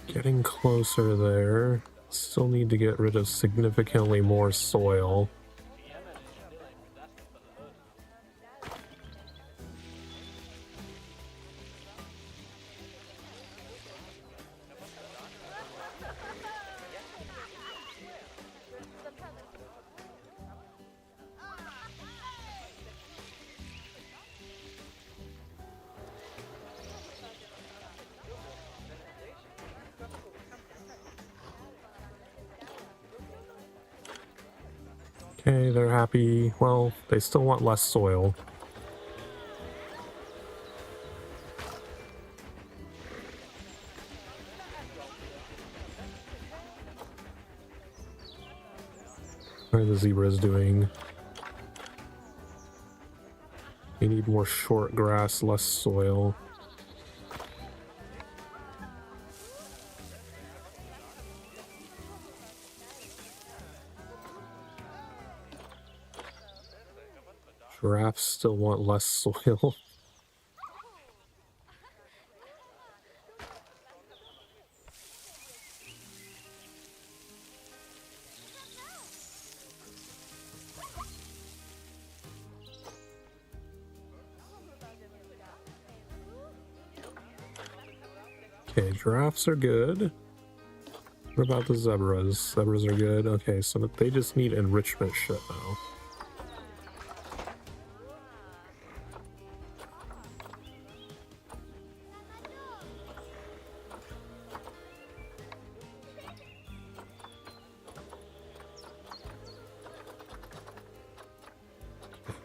Getting closer there. Still need to get rid of significantly more soil. Okay, they're happy. Well, they still want less soil. What are the zebras doing? They need more short grass, less soil. Giraffes still want less soil. Okay, giraffes are good. What about the zebras? Zebras are good. Okay, so they just need enrichment shit now.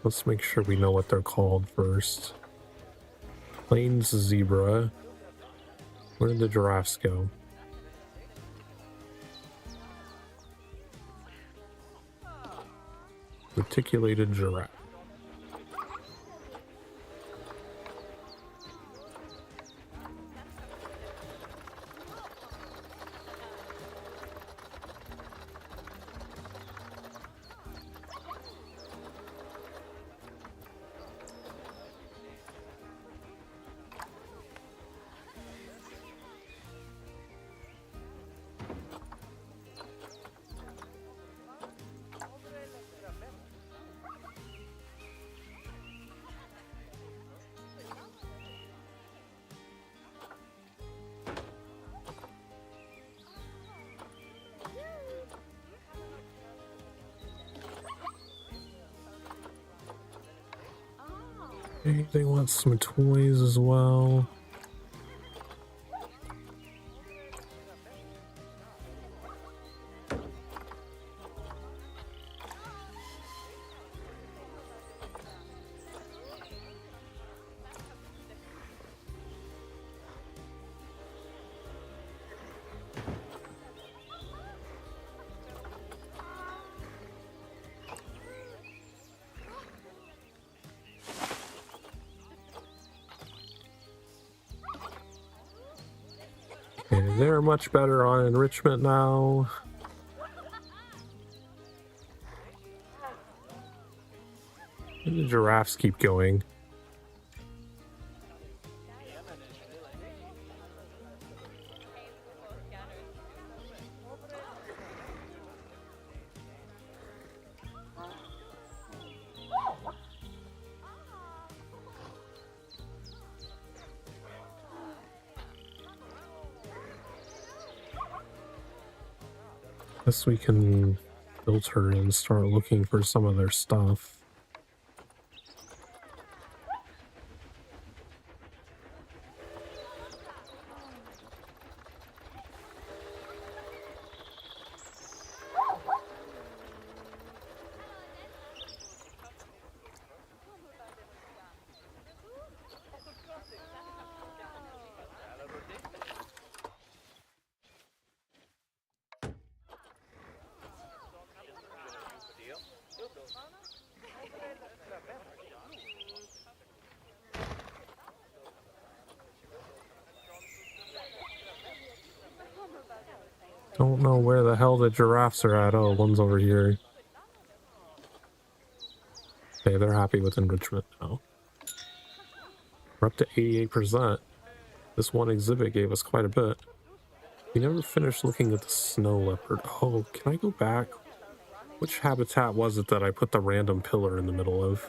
Let's make sure we know what they're called first. Plains zebra. Where did the giraffes go? Reticulated giraffe. Okay, they want some toys as well. Okay, they're much better on enrichment now. And the giraffes keep going. Guess we can filter and start looking for some of their stuff. Don't know where the hell the giraffes are at. Oh, one's over here. Okay, they're happy with enrichment now. We're up to 88%. This one exhibit gave us quite a bit. We never finished looking at the snow leopard. Oh, can I go back? Which habitat was it that I put the random pillar in the middle of?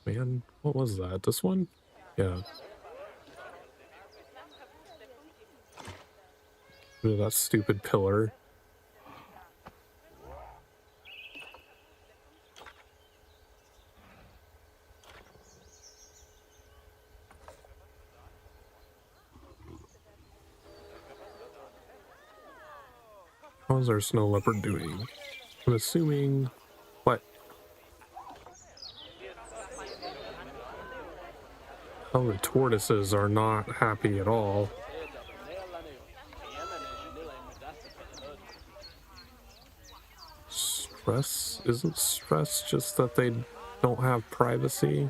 Man, what was that? This one? Yeah. Look at that stupid pillar. How's our snow leopard doing? I'm assuming... What? Oh, the tortoises are not happy at all. Stress? Isn't stress just that they don't have privacy?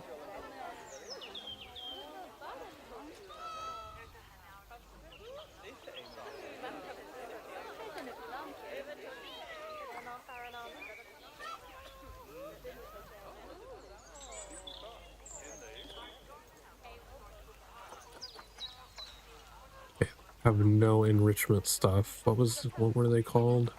Have no enrichment stuff. What were they called?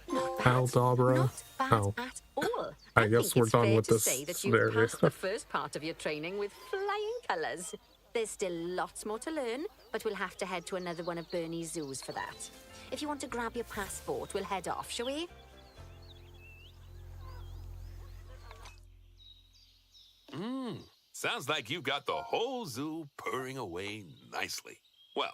Aldabra? Not bad Oh. at all. I guess think we're it's done fair with to this say that you area. passed the first part of your training with flying colours. There's still lots more to learn, but we'll have to head to another one of Bernie's zoos for that. If you want to grab your passport, we'll head off, shall we? Sounds like you've got the whole zoo purring away nicely. Well,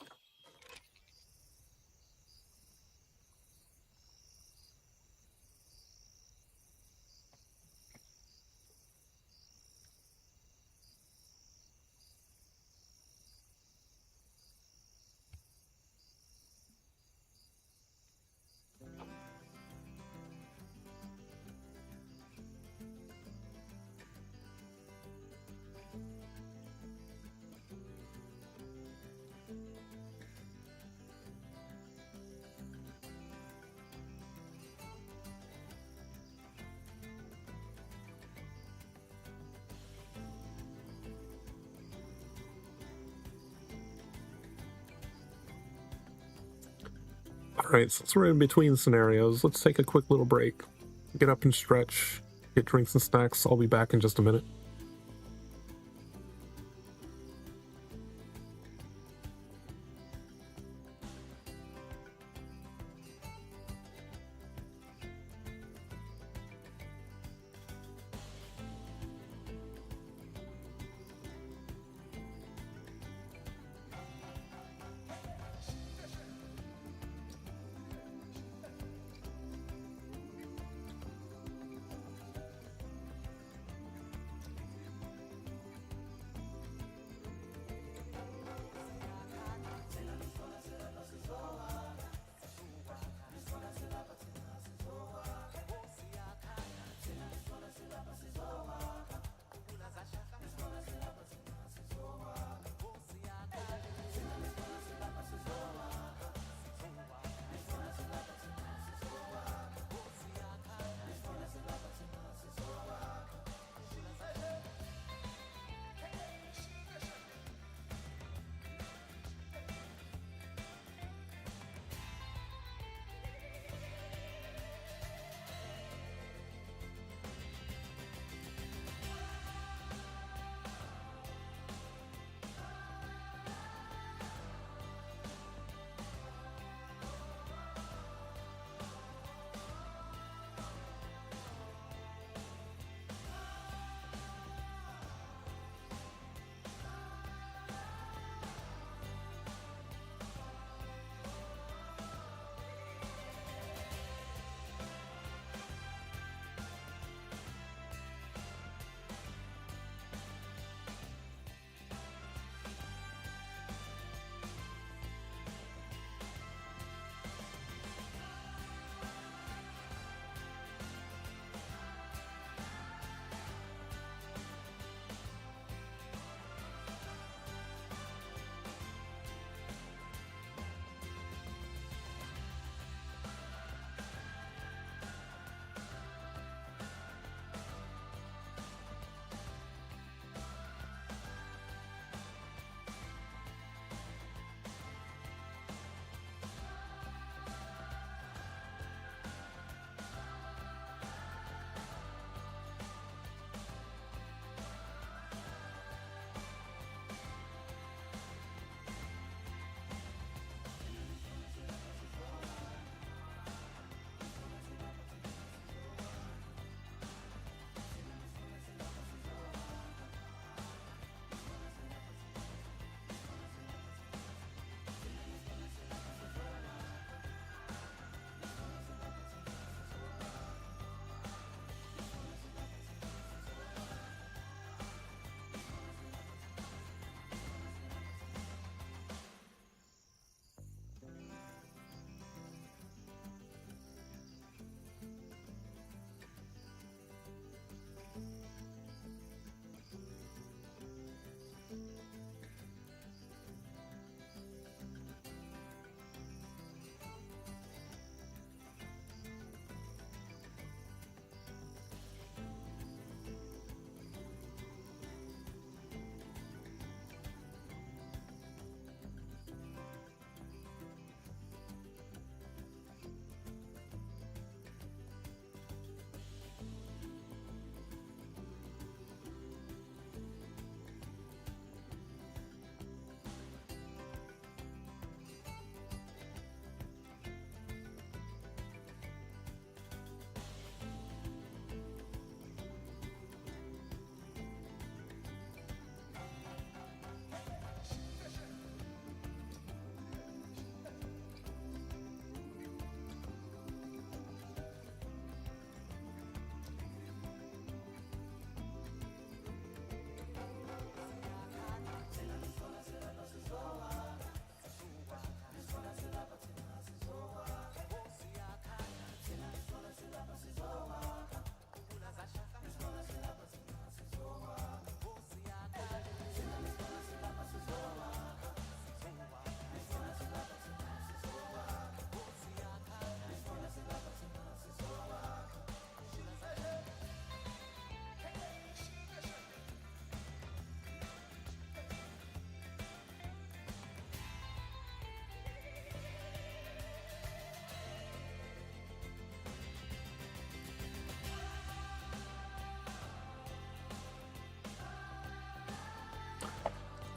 Alright, since we're in between scenarios, let's take a quick little break. Get up and stretch, get drinks and snacks. I'll be back in just a minute.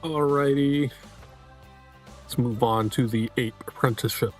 Alrighty. Let's move on to the ape apprenticeship.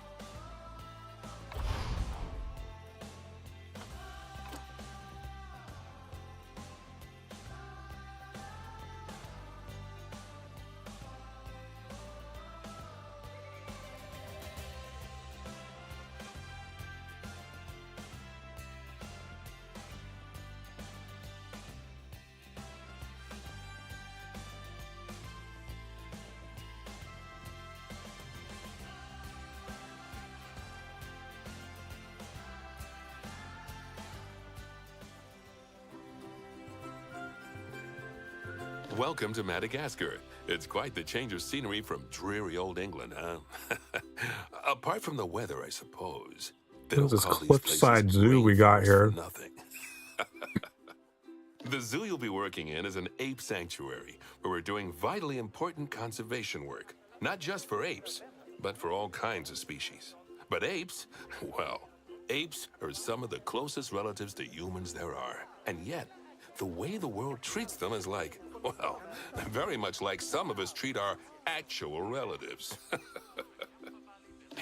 Welcome to Madagascar. It's quite the change of scenery from dreary old England, huh? Apart from the weather, I suppose. They This don't is call these Cliffside places Zoo we got rainforests here. for nothing. The zoo you'll be working in is an ape sanctuary where we're doing vitally important conservation work. Not just for apes, but for all kinds of species. But apes, well, apes are some of the closest relatives to humans there are. And yet, the way the world treats them is like, well, very much like some of us treat our actual relatives.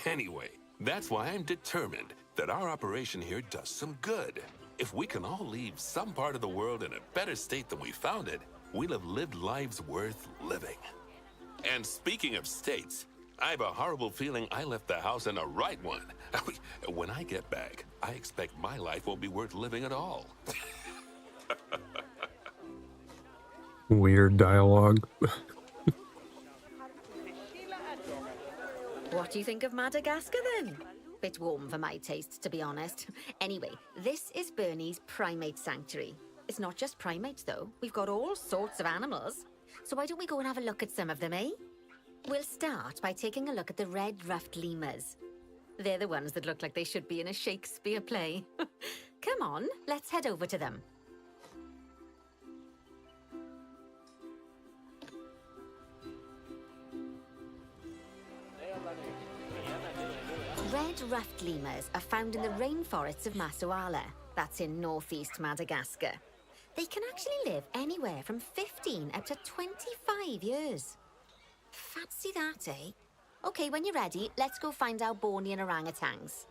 Anyway, that's why I'm determined that our operation here does some good. If we can all leave some part of the world in a better state than we found it, we'll have lived lives worth living. And speaking of states, I have a horrible feeling I left the house in the right one. When I get back, I expect my life won't be worth living at all. Weird dialogue. What do you think of Madagascar then? Bit warm for my taste, to be honest. Anyway, this is Bernie's primate sanctuary. It's not just primates, though. We've got all sorts of animals. So why don't we go and have a look at some of them, eh? We'll start by taking a look at the red-ruffed lemurs. They're the ones that look like they should be in a Shakespeare play. Come on, let's head over to them. Red-ruffed lemurs are found in the rainforests of Masoala. That's in northeast Madagascar. They can actually live anywhere from 15 up to 25 years. Fancy that, eh? Okay, when you're ready, let's go find our Bornean orangutans.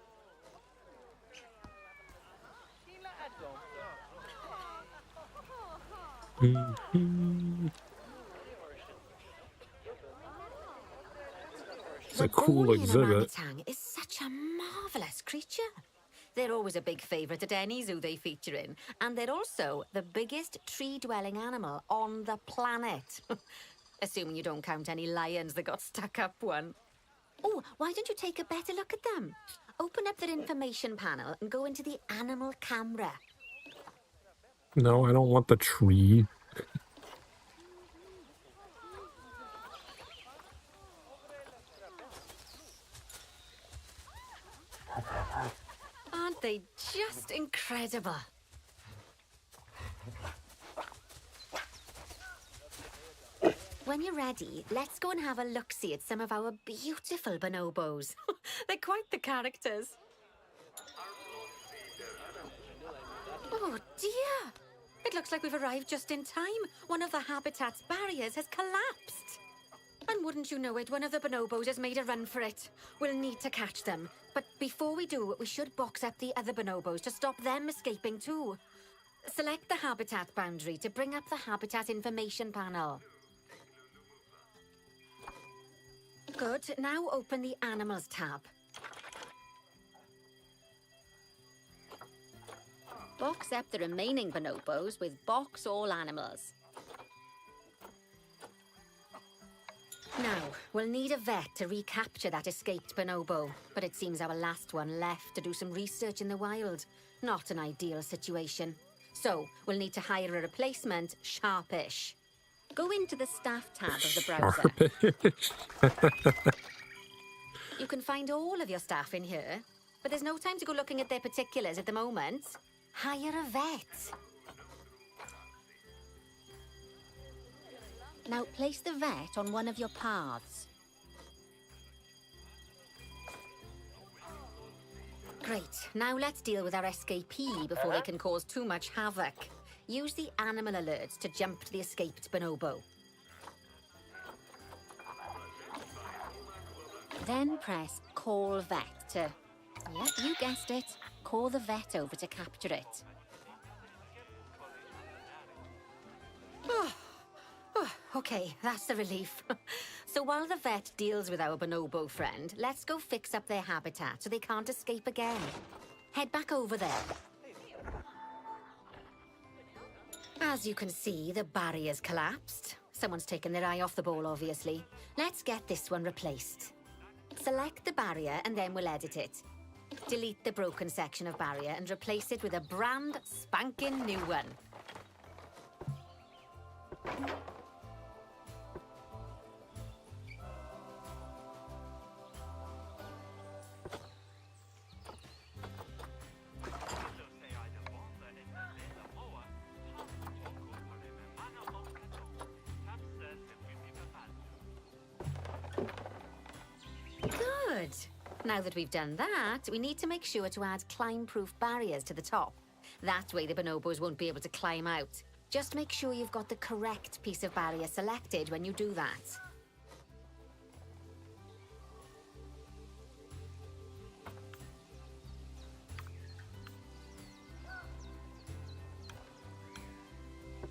It's a cool Bornean exhibit. orangutan is such a marvelous creature. They're always a big favourite at any zoo they feature in, and they're also the biggest tree-dwelling animal on the planet. Assuming you don't count any lions that got stuck up one. Oh, why don't you take a better look at them? Open up their information panel and go into the animal camera. No, I don't want the tree. Aren't they just incredible? When you're ready, let's go and have a look-see at some of our beautiful bonobos. They're quite the characters. Oh dear! It looks like we've arrived just in time. One of the habitat's barriers has collapsed. And wouldn't you know it, one of the bonobos has made a run for it. We'll need to catch them. But before we do, we should box up the other bonobos to stop them escaping too. Select the habitat boundary to bring up the habitat information panel. Good. Now open the Animals tab. Box up the remaining bonobos with Box All Animals. Now, we'll need a vet to recapture that escaped bonobo, but it seems our last one left to do some research in the wild. Not an ideal situation. So, we'll need to hire a replacement, Sharpish. Go into the staff tab of the browser. You can find all of your staff in here, but there's no time to go looking at their particulars at the moment. Hire a vet. Now place the vet on one of your paths. Great. Now let's deal with our escapee before they can cause too much havoc. Use the animal alerts to jump to the escaped bonobo. Then press Call Vet to... Yep, you guessed it. Call the vet over to capture it. Okay, that's the relief. So while the vet deals with our bonobo friend, let's go fix up their habitat so they can't escape again. Head back over there. As you can see, the barrier's collapsed. Someone's taken their eye off the ball, obviously. Let's get this one replaced. Select the barrier and then we'll edit it. Delete the broken section of barrier and replace it with a brand spanking new one. Good. Now that we've done that, we need to make sure to add climb-proof barriers to the top. That way the bonobos won't be able to climb out. Just make sure you've got the correct piece of barrier selected when you do that.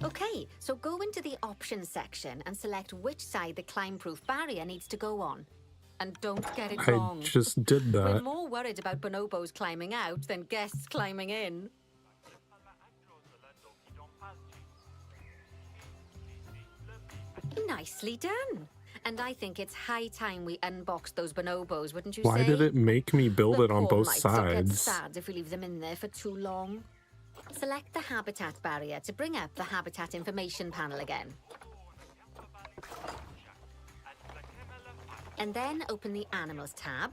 Okay, so go into the options section and select which side the climb-proof barrier needs to go on. And don't get it wrong. I just did We're that. more worried about bonobos climbing out than guests climbing in. Nicely done. And I think it's high time we unboxed those bonobos, wouldn't you say? Why did it make me build The it on poor both mites will get sides? sad if we leave them in there for too long. Select the habitat barrier to bring up the habitat information panel again. And then open the Animals tab.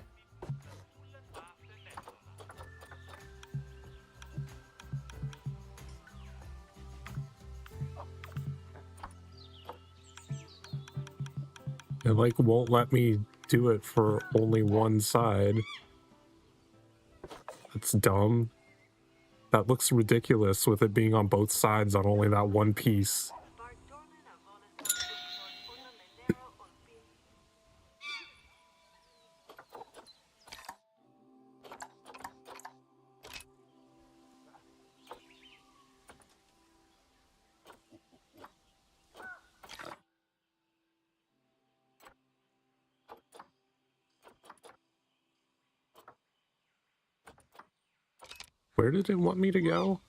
It like won't let me do it for only one side. That's dumb. That looks ridiculous with it being on both sides on only that one piece. Where did it want me to go?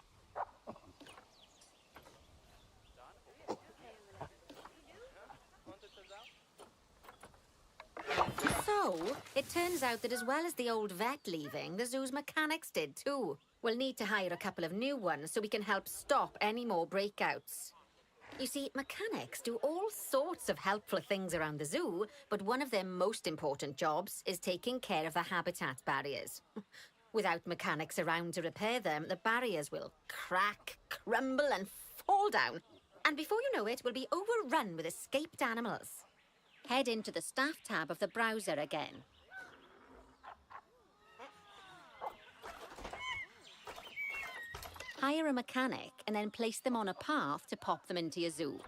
So, it turns out that as well as the old vet leaving, the zoo's mechanics did too. We'll need to hire a couple of new ones so we can help stop any more breakouts. You see, mechanics do all sorts of helpful things around the zoo, but one of their most important jobs is taking care of the habitat barriers. Without mechanics around to repair them, the barriers will crack, crumble, and fall down. And before you know it, we'll be overrun with escaped animals. Head into the Staff tab of the browser again. Hire a mechanic and then place them on a path to pop them into your zoo.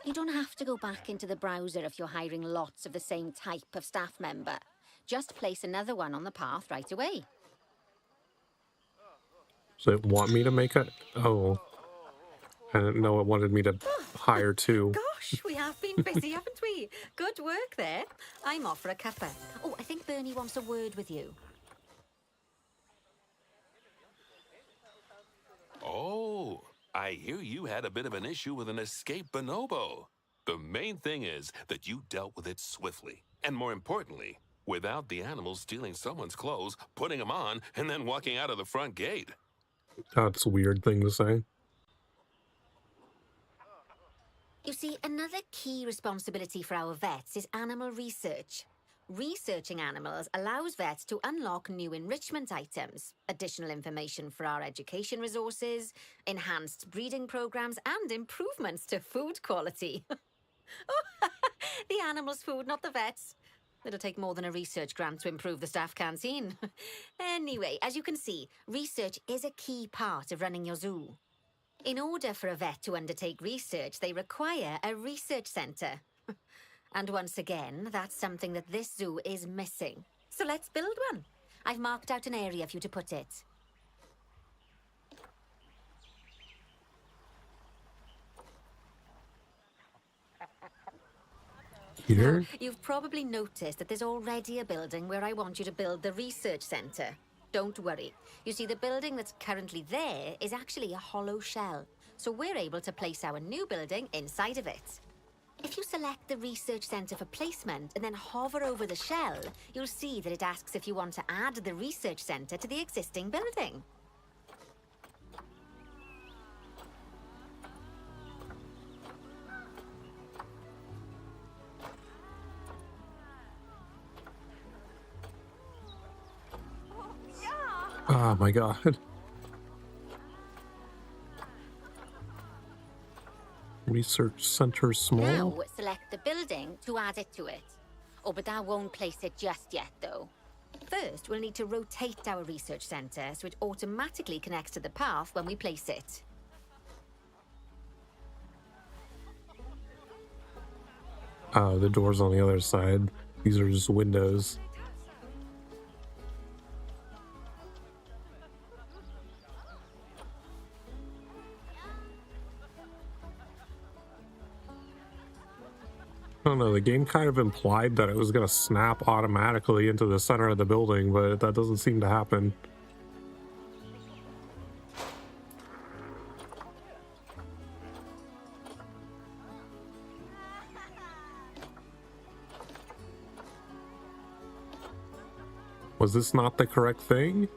You don't have to go back into the browser if you're hiring lots of the same type of staff member. Just place another one on the path right away. Does it want me to make it? Oh. I didn't know it wanted me to hire two. Gosh, we have been busy, haven't we? Good work there. I'm off for a cuppa. Oh, I think Bernie wants a word with you. Oh, I hear you had a bit of an issue with an escaped bonobo. The main thing is that you dealt with it swiftly. And more importantly, without the animals stealing someone's clothes, putting them on, and then walking out of the front gate. That's a weird thing to say. You see, another key responsibility for our vets is animal research. Researching animals allows vets to unlock new enrichment items, additional information for our education resources, enhanced breeding programs, and improvements to food quality. The animals' food, not the vets. It'll take more than a research grant to improve the staff canteen. Anyway, as you can see, research is a key part of running your zoo. In order for a vet to undertake research, they require a research centre. And once again, that's something that this zoo is missing. So let's build one. I've marked out an area for you to put it. Now, Here? you've probably noticed that there's already a building where I want you to build the research centre. Don't worry. You see, the building that's currently there is actually a hollow shell. So we're able to place our new building inside of it. If you select the research centre for placement and then hover over the shell, you'll see that it asks if you want to add the research centre to the existing building. Oh my god. Research center small? Now, select the building to add it to it. Oh, but that won't place it just yet, though. First, we'll need to rotate our research centre so it automatically connects to the path when we place it. Oh, the door's on the other side. These are just windows. I don't know, the game kind of implied that it was going to snap automatically into the center of the building, but that doesn't seem to happen. Was this not the correct thing?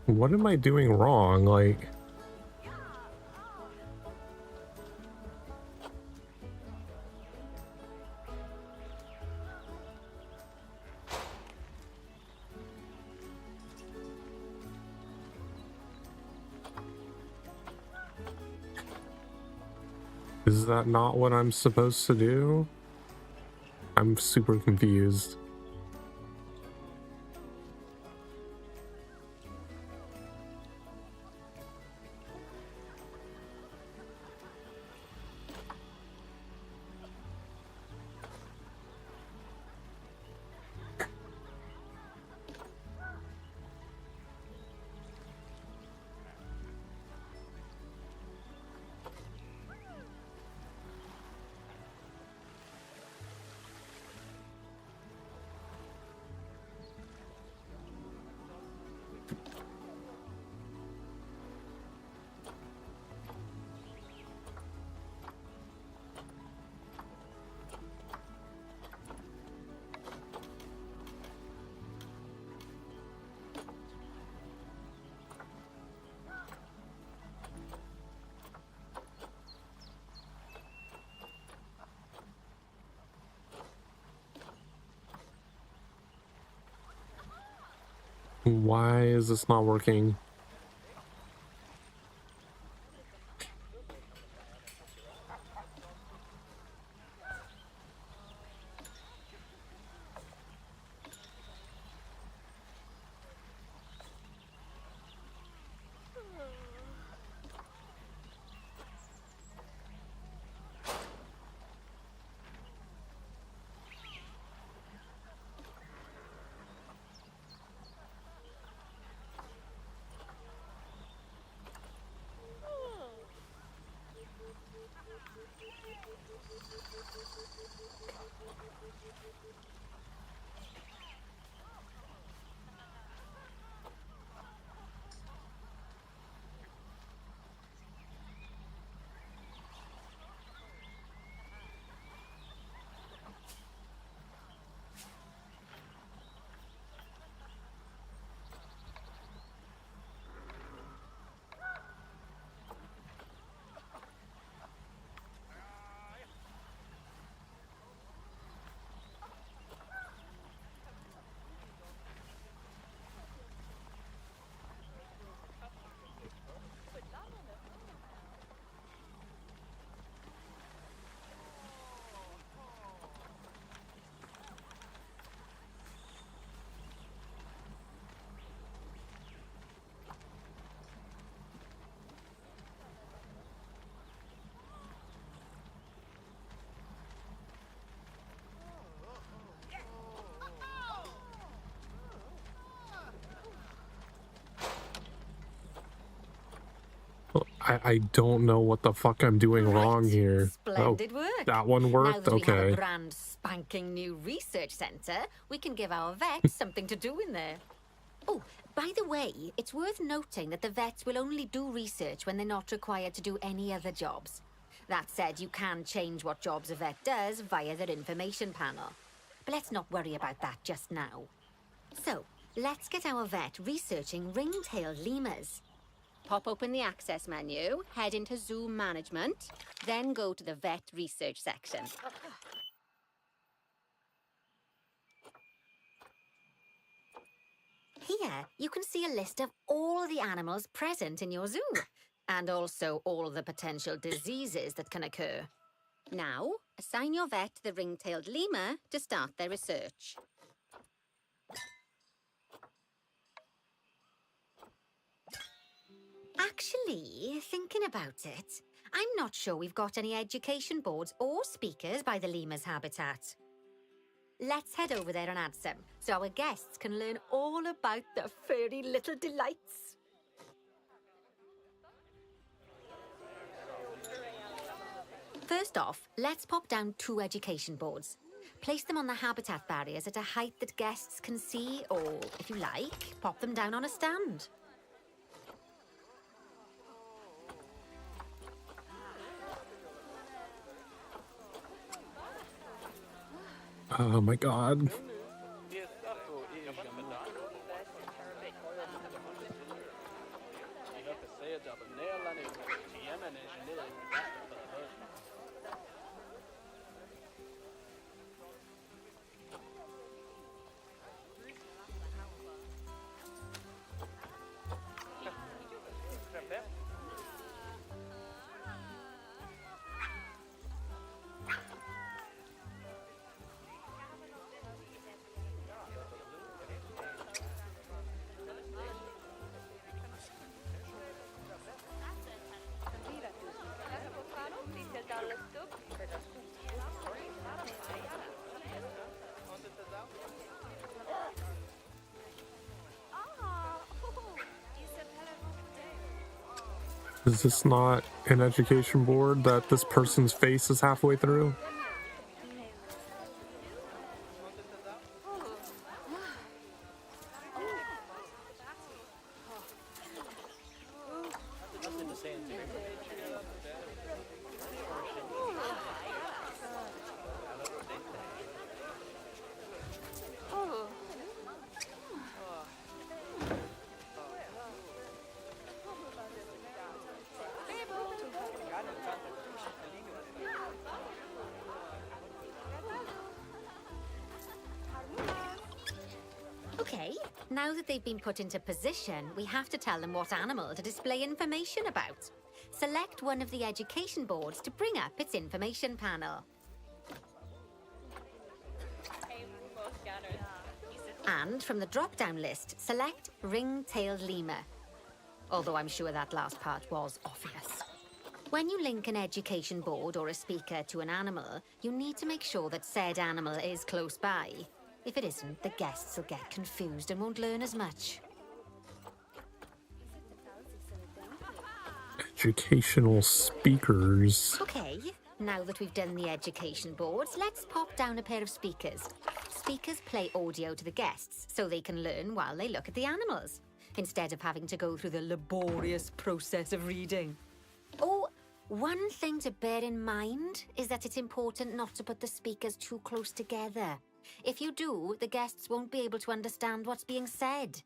What am I doing wrong? Like... Is that not what I'm supposed to do? I'm super confused. Why is this not working? I don't know what the fuck I'm doing wrong Right. here. Splendid Oh, work. that one Now worked? that we have a Okay. brand spanking new research centre, we can give our vets something to do in there. Oh, by the way, it's worth noting that the vets will only do research when they're not required to do any other jobs. That said, you can change what jobs a vet does via their information panel. But let's not worry about that just now. So, let's get our vet researching ring-tailed lemurs. Pop open the access menu, head into zoo management, then go to the vet research section. Here, you can see a list of all the animals present in your zoo, and also all the potential diseases that can occur. Now, assign your vet the ring-tailed lemur to start their research. Actually, thinking about it, I'm not sure we've got any education boards or speakers by the lemur's habitat. Let's head over there and add some, so our guests can learn all about the furry little delights. First off, let's pop down 2 education boards. Place them on the habitat barriers at a height that guests can see, or, if you like, pop them down on a stand. Oh my god. Is this not an education board that this person's face is halfway through? Okay, now that they've been put into position, we have to tell them what animal to display information about. Select one of the education boards to bring up its information panel. And from the drop-down list, select ring-tailed lemur. Although I'm sure that last part was obvious. When you link an education board or a speaker to an animal, you need to make sure that said animal is close by. If it isn't, the guests will get confused and won't learn as much. Educational speakers. Okay, now that we've done the education boards, let's pop down a pair of speakers. Speakers play audio to the guests so they can learn while they look at the animals, instead of having to go through the laborious process of reading. Oh, one thing to bear in mind is that it's important not to put the speakers too close together. If you do, the guests won't be able to understand what's being said.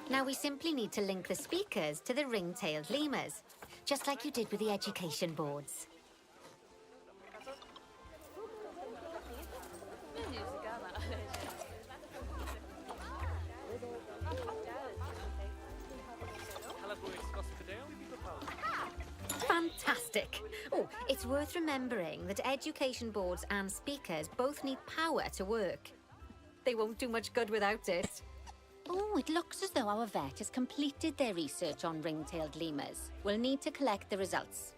Now we simply need to link the speakers to the ring-tailed lemurs, just like you did with the education boards. Fantastic! Oh, it's worth remembering that education boards and speakers both need power to work. They won't do much good without it. Oh, it looks as though our vet has completed their research on ring-tailed lemurs. We'll need to collect the results.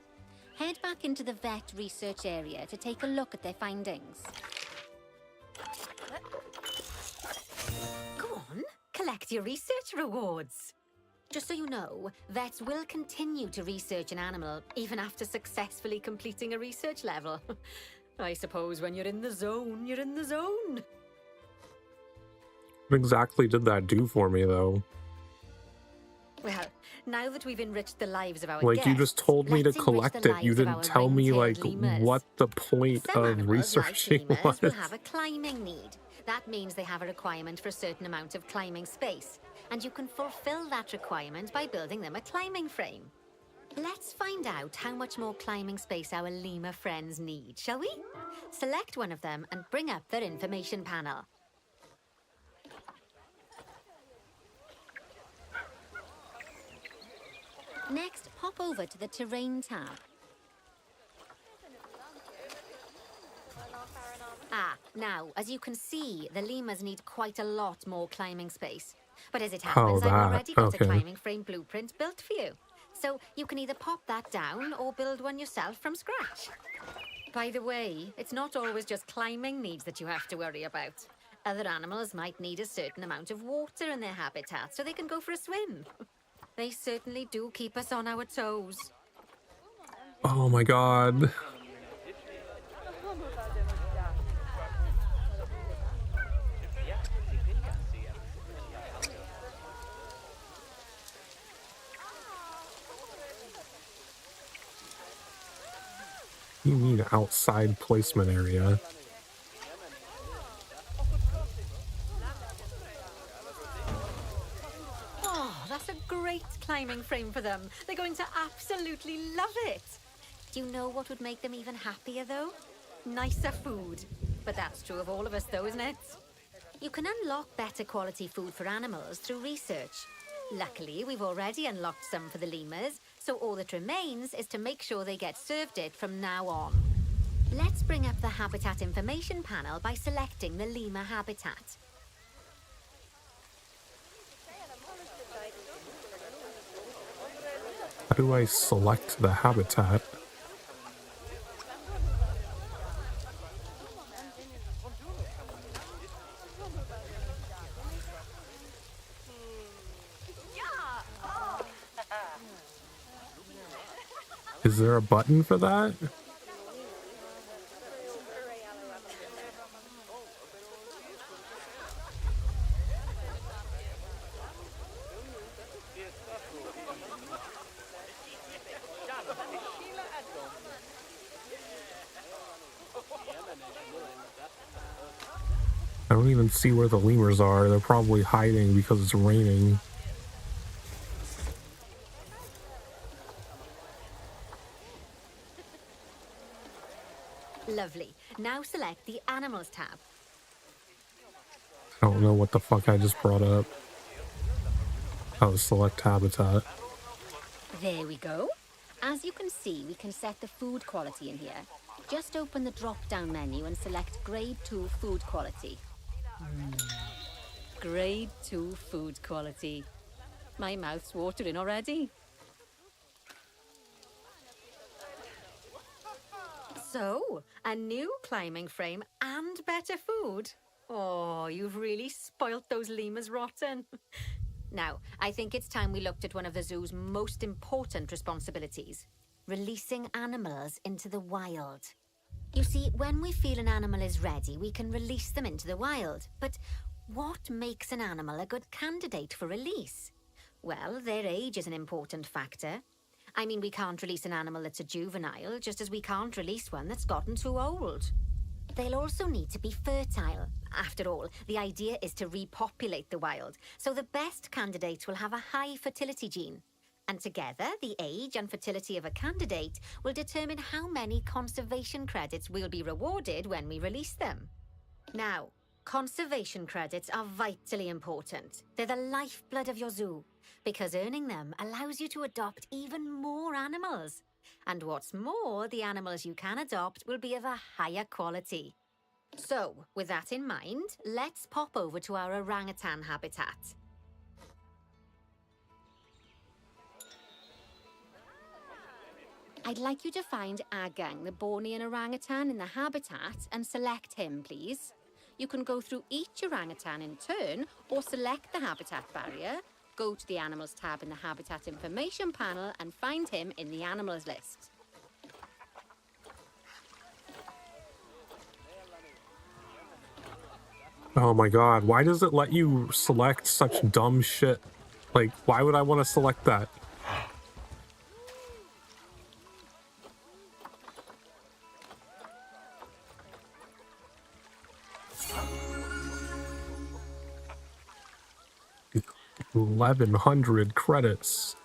Head back into the vet research area to take a look at their findings. Go on, collect your research rewards. Just so you know, vets will continue to research an animal even after successfully completing a research level. I suppose when you're in the zone, you're in the zone. What exactly did that do for me, though? Well, now that we've enriched the lives of our Like, guests, you just told me to let's enrich collect the it. You lives of didn't our tell me, like, ring-tailed lemurs. what the point Some of animals, researching like lemurs, will was. have a climbing need. That means they have a requirement for a certain amount of climbing space. And you can fulfill that requirement by building them a climbing frame. Let's find out how much more climbing space our lemur friends need, shall we? Select one of them and bring up their information panel. Next, pop over to the Terrain tab. Now, as you can see, the lemurs need quite a lot more climbing space. But as it happens, I've already got a climbing frame blueprint built for you. So you can either pop that down or build one yourself from scratch. By the way, it's not always just climbing needs that you have to worry about. Other animals might need a certain amount of water in their habitat so they can go for a swim. They certainly do keep us on our toes. Oh my god. You mean outside placement area? Oh, that's a great climbing frame for them. They're going to absolutely love it. Do you know what would make them even happier, though? Nicer food. But that's true of all of us, though, isn't it? You can unlock better quality food for animals through research. Luckily, we've already unlocked some for the lemurs, so all that remains is to make sure they get served it from now on. Let's bring up the habitat information panel by selecting the lemur habitat. How do I select the habitat? Is there a button for that? I don't even see where the lemurs are. They're probably hiding because it's raining. Lovely. Now select the Animals tab. I don't know what the fuck I just brought up. Oh, select habitat. There we go. As you can see, we can set the food quality in here. Just open the drop-down menu and select Grade 2 Food Quality. Grade 2 Food Quality. My mouth's watering already. So, a new climbing frame and better food. Oh, you've really spoilt those lemurs rotten. Now, I think it's time we looked at one of the zoo's most important responsibilities. Releasing animals into the wild. You see, when we feel an animal is ready, we can release them into the wild. But what makes an animal a good candidate for release? Well, their age is an important factor. I mean, we can't release an animal that's a juvenile, just as we can't release one that's gotten too old. They'll also need to be fertile. After all, the idea is to repopulate the wild, so the best candidates will have a high fertility gene. And together, the age and fertility of a candidate will determine how many conservation credits will be rewarded when we release them. Now, conservation credits are vitally important. They're the lifeblood of your zoo, because earning them allows you to adopt even more animals. And what's more, the animals you can adopt will be of a higher quality. So, with that in mind, let's pop over to our orangutan habitat. I'd like you to find Agang, the Bornean orangutan, in the habitat and select him, please. You can go through each orangutan in turn or select the habitat barrier, go to the Animals tab in the Habitat Information panel and find him in the Animals list. Oh my god, why does it let you select such dumb shit? Like, why would I want to select that? $1,100 credits.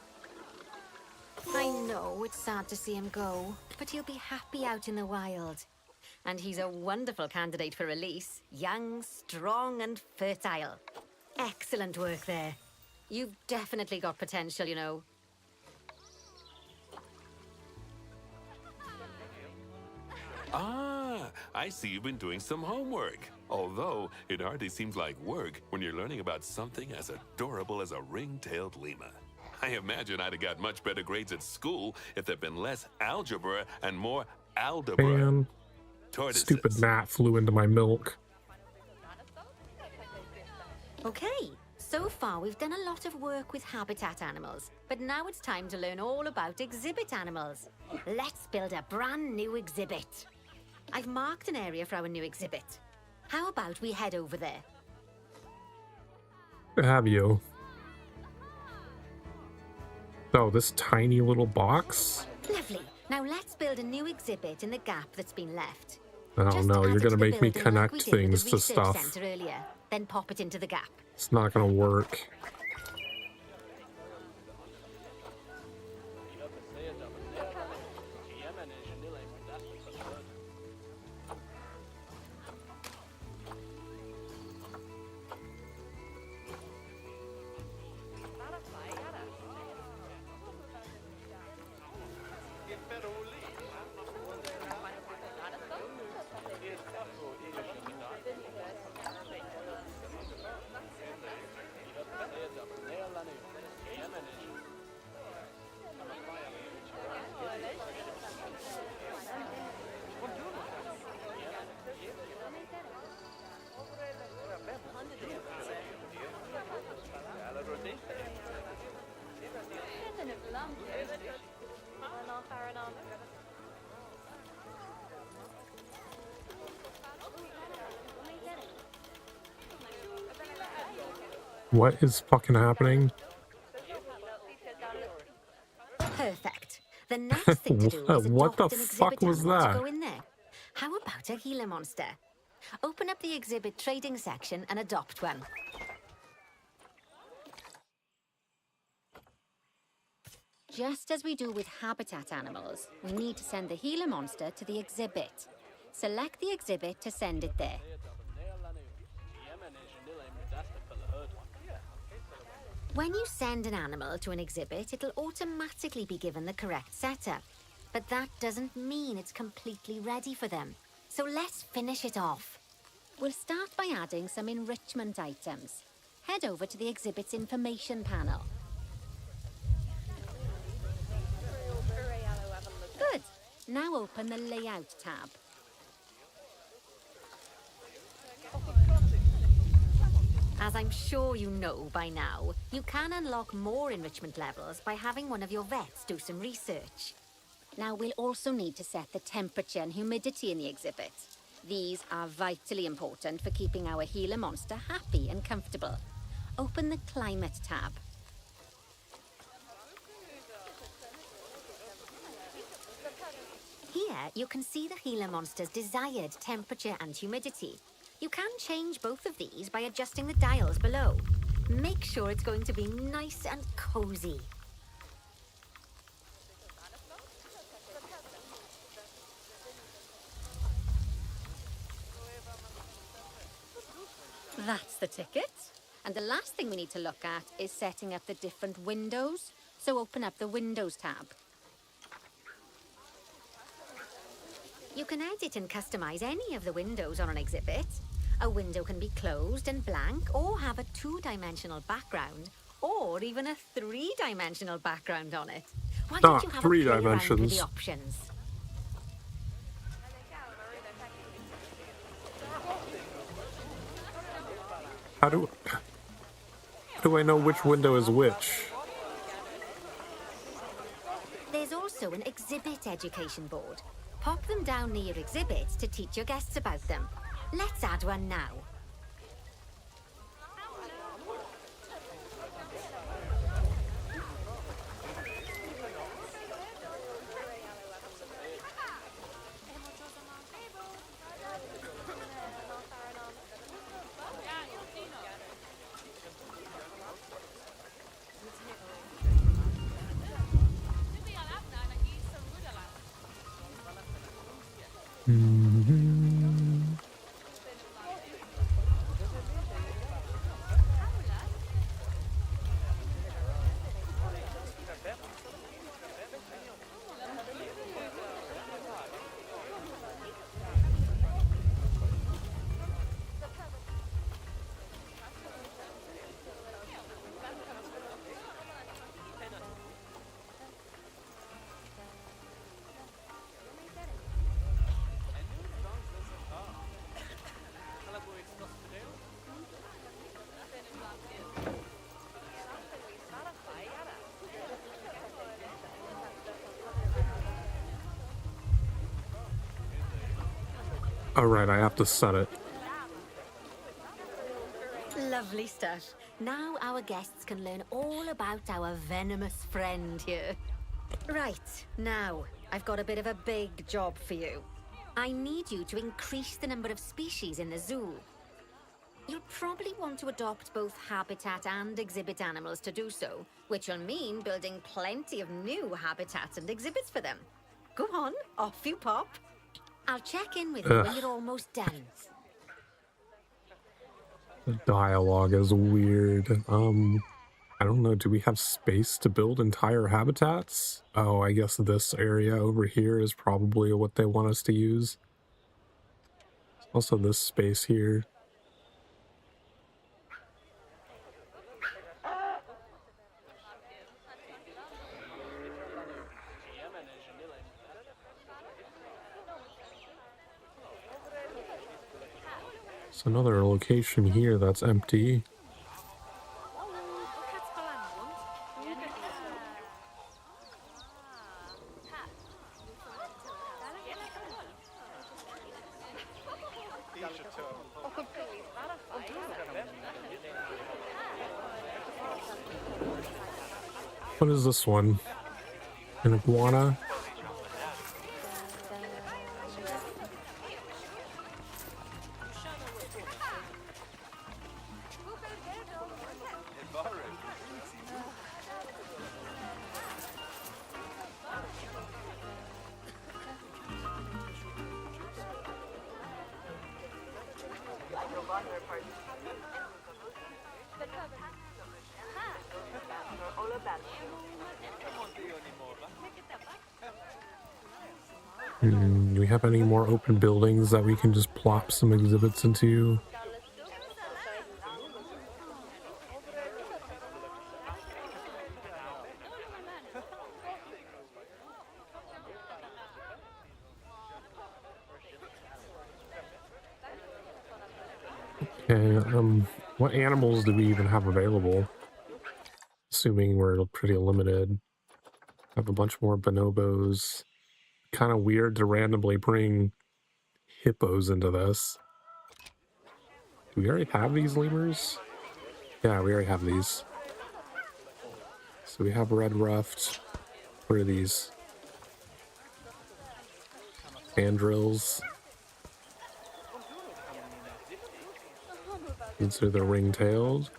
I know it's sad to see him go, but he'll be happy out in the wild. And he's a wonderful candidate for release. Young, strong, and fertile. Excellent work there. You've definitely got potential, you know. Ah, I see you've been doing some homework. Although, it hardly seems like work when you're learning about something as adorable as a ring-tailed lemur. I imagine I'd have got much better grades at school if there'd been less algebra and more algebra. Man, Tortoises. stupid gnat flew into my milk. Okay, so far we've done a lot of work with habitat animals, but now it's time to learn all about exhibit animals. Let's build a brand new exhibit. I've marked an area for our new exhibit. How about we head over there? Have you? Oh, this tiny little box? Lovely. Now let's build a new exhibit in the gap that's been left. I don't Just know, add you're it to gonna the make me building like we connect did with things the to research stuff. centre earlier, then pop it into the gap. It's not gonna work. What is fucking happening? Perfect. The next thing to do is What adopt the an fuck exhibit was animal that? to go in there. How about a Gila monster? Open up the exhibit trading section and adopt one. Just as we do with habitat animals, we need to send the Gila monster to the exhibit. Select the exhibit to send it there. When you send an animal to an exhibit, it'll automatically be given the correct setup. But that doesn't mean it's completely ready for them. So let's finish it off. We'll start by adding some enrichment items. Head over to the exhibit's information panel. Good. Now open the Layout tab. As I'm sure you know by now, you can unlock more enrichment levels by having one of your vets do some research. Now we'll also need to set the temperature and humidity in the exhibit. These are vitally important for keeping our Gila monster happy and comfortable. Open the Climate tab. Here you can see the Gila monster's desired temperature and humidity. You can change both of these by adjusting the dials below. Make sure it's going to be nice and cozy. That's the ticket. And the last thing we need to look at is setting up the different windows. So open up the Windows tab. You can edit and customize any of the windows on an exhibit. A window can be closed and blank, or have a two-dimensional background, or even a three-dimensional background on it. Why don't you have three a play around with dimensions. the options? How do... do I know which window is which? There's also an exhibit education board. Pop them down near your exhibits to teach your guests about them. Let's add one now. All right, I have to set it. Lovely stuff. Now our guests can learn all about our venomous friend here. Right, now, I've got a bit of a big job for you. I need you to increase the number of species in the zoo. You'll probably want to adopt both habitat and exhibit animals to do so, which will mean building plenty of new habitats and exhibits for them. Go on, off you pop. I'll check in with you when you're almost done. The dialogue is weird. I don't know. Do we have space to build entire habitats? Oh, I guess this area over here is probably what they want us to use. Also, this space here. It's another location here that's empty. What is this one? An iguana? Do we have any more open buildings that we can just plop some exhibits into? Okay, what animals do we even have available? Assuming we're pretty limited. Have a bunch more bonobos. Kind of weird to randomly bring hippos into this. Do we already have these lemurs? Yeah, we already have these. So we have red ruffed. What are these? Mandrills. These are the ring-tailed.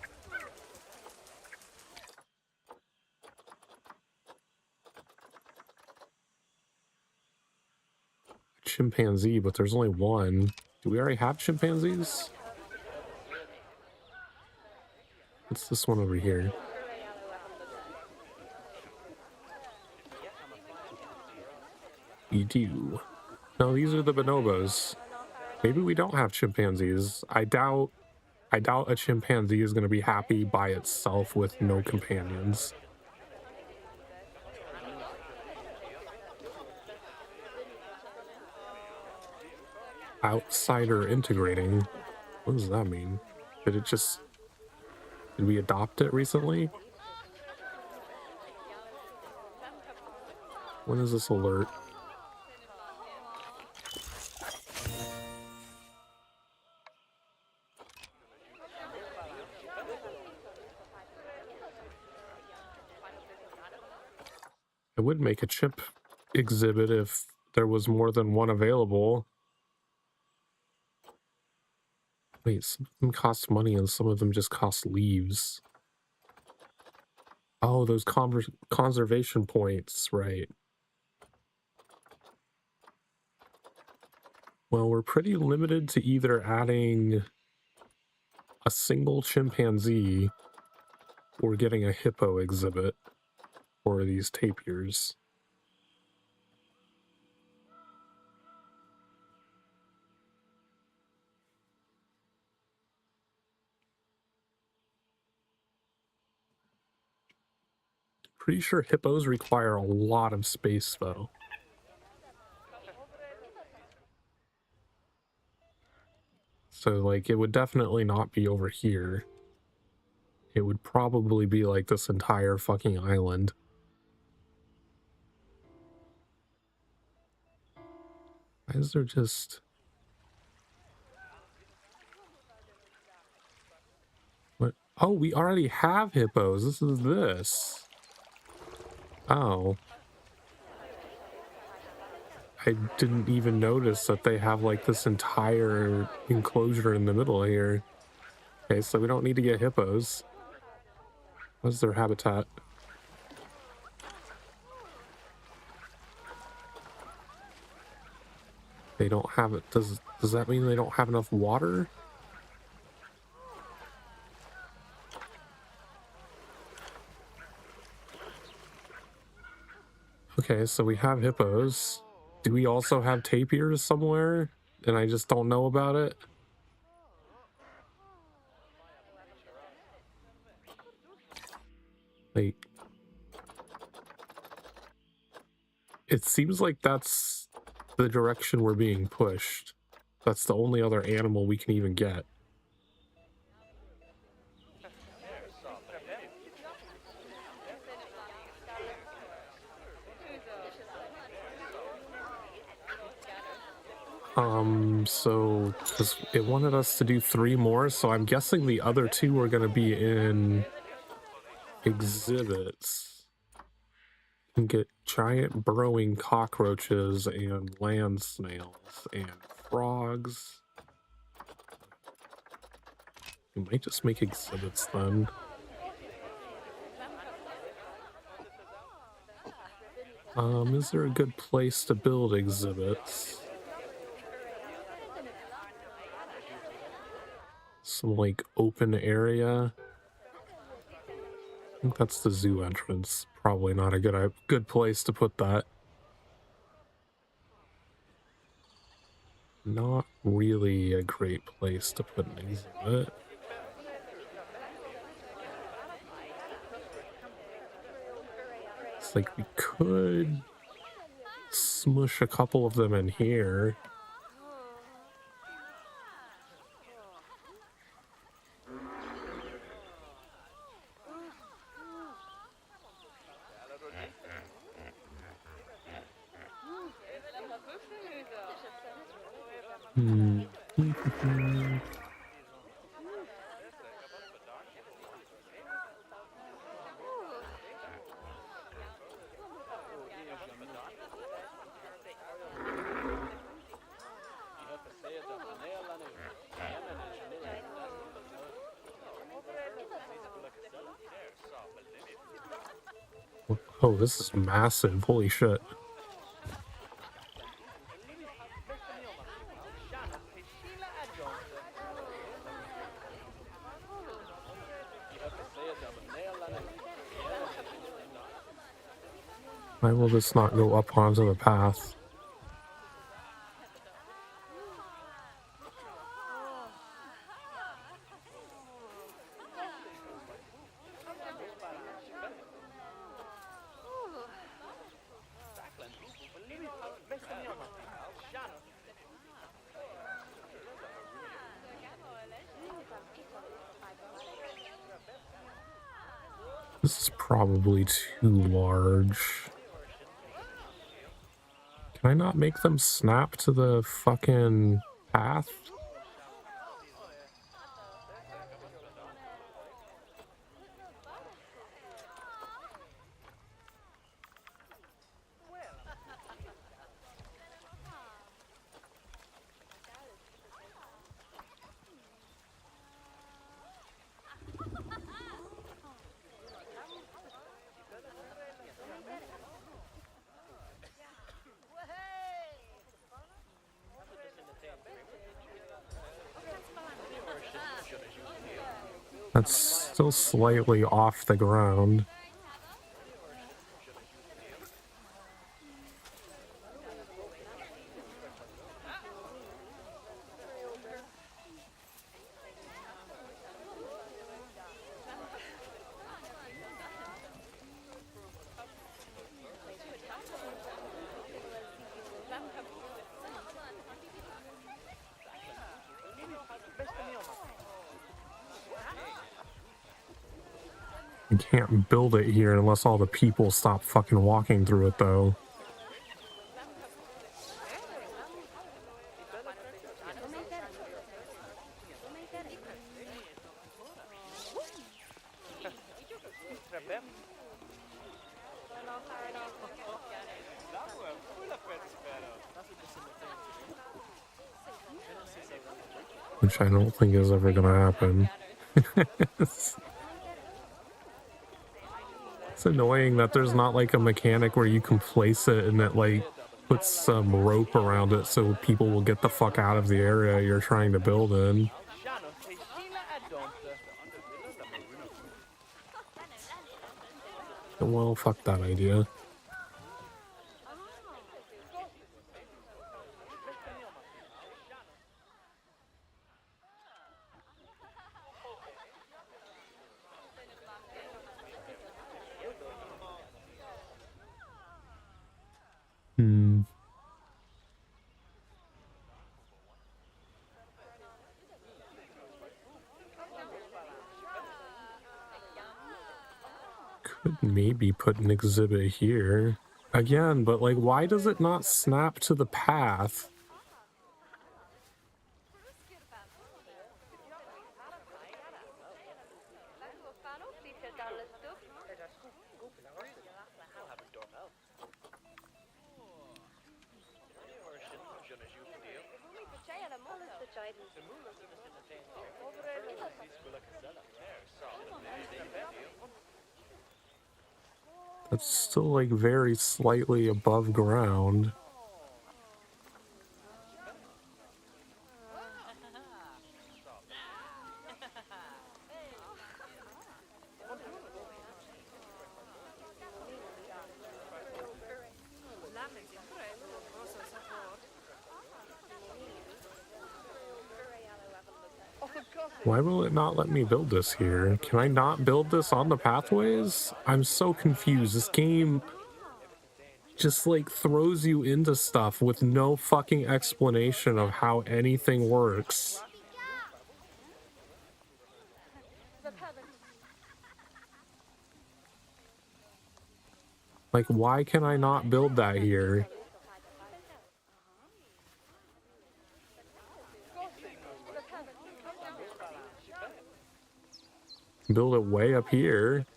Chimpanzee, but there's only one. Do we already have chimpanzees? What's this one over here? We do. No, these are the bonobos. Maybe we don't have chimpanzees. I doubt a chimpanzee is going to be happy by itself with no companions. Outsider integrating. What does that mean? Did it just... Did we adopt it recently? When is this alert? I would make a chip exhibit if there was more than one available. Wait, some of them cost money and some of them just cost leaves. Oh, those conservation points, right. Well, we're pretty limited to either adding a single chimpanzee or getting a hippo exhibit for these tapirs. Pretty sure hippos require a lot of space, though. So, like, it would definitely not be over here. It would probably be like this entire fucking island. Why is there just... What? Oh, we already have hippos. This is this. Oh. I didn't even notice that they have like this entire enclosure in the middle here. Okay, so we don't need to get hippos. What's their habitat? They don't have it. Does that mean they don't have enough water? Okay, so we have hippos. Do we also have tapirs somewhere? And I just don't know about it? Like, it seems like that's the direction we're being pushed. That's the only other animal we can even get. So, because it wanted us to do 3 more, so I'm guessing the other 2 are going to be in exhibits. You can get giant burrowing cockroaches and land snails and frogs. We might just make exhibits then. Is there a good place to build exhibits? Some like open area. I think that's the zoo entrance. Probably not a good place to put that. Not really a great place to put an exhibit. It's like we could smush a couple of them in here. Oh, this is massive. Holy shit. Why will this not go up onto the path? This is probably too large. Can I not make them snap to the fucking path? That's still slightly off the ground. You can't build it here unless all the people stop fucking walking through it, though. Which I don't think is ever gonna happen. It's annoying that there's not like a mechanic where you can place it and it like puts some rope around it so people will get the fuck out of the area you're trying to build in. Well, fuck that idea. Could maybe put an exhibit here. Again, but like, why does it not snap to the path? That's still like very slightly above ground. Why will it not let me build this here? Can I not build this on the pathways? I'm so confused. This game just like throws you into stuff with no fucking explanation of how anything works. Like, why can I not build that here? Build it way up here.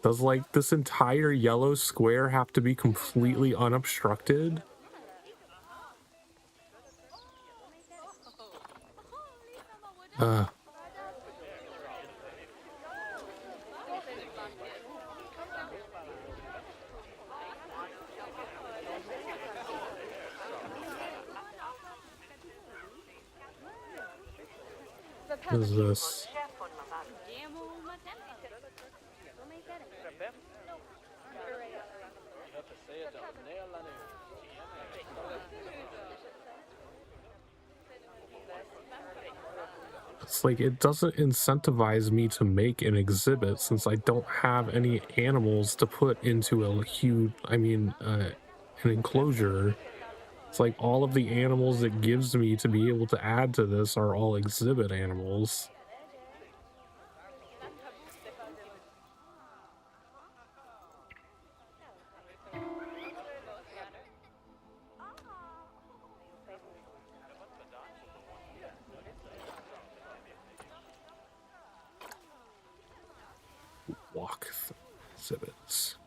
Does like this entire yellow square have to be completely unobstructed? What is this? It's like it doesn't incentivize me to make an exhibit since I don't have any animals to put into a huge, an enclosure. It's like all of the animals it gives me to be able to add to this are all exhibit animals. walk through exhibits.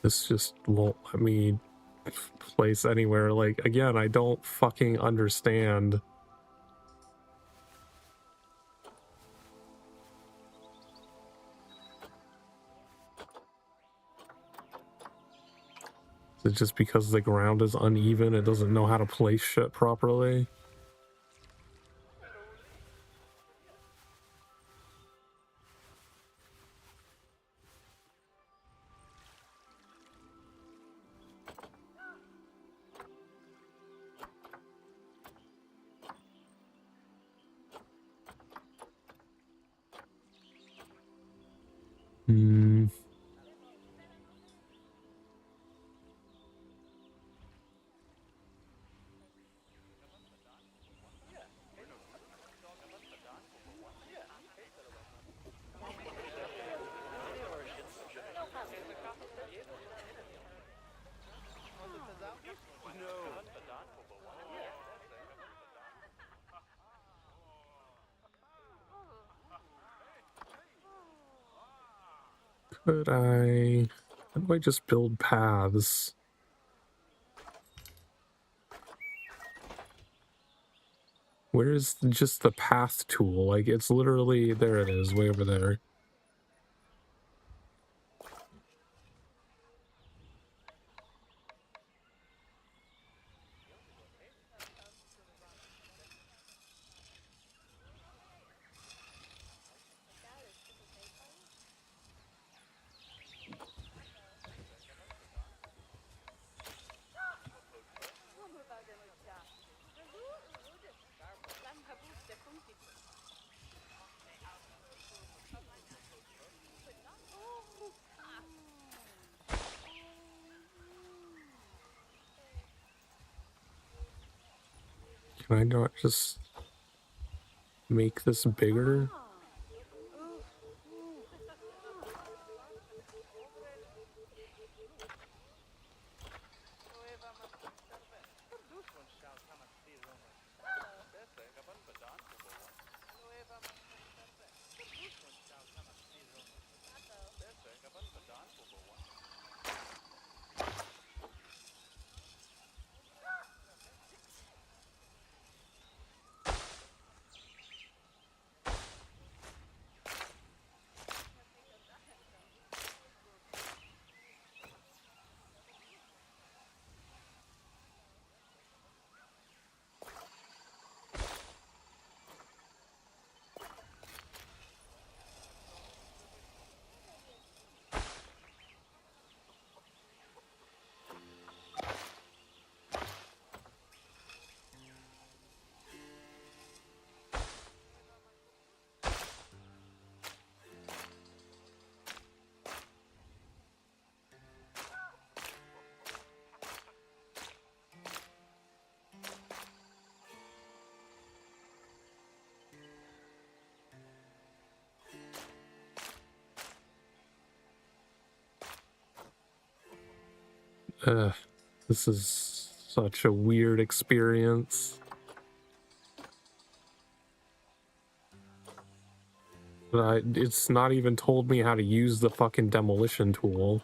This just won't let me place anywhere. Like, again, I don't fucking understand. Is it just because the ground is uneven, it doesn't know how to place shit properly? Hmm. Could I... How do I just build paths? Where's just the path tool? Like, it's literally... There it is, way over there. Can I not just make this bigger? This is such a weird experience. But it's not even told me how to use the fucking demolition tool.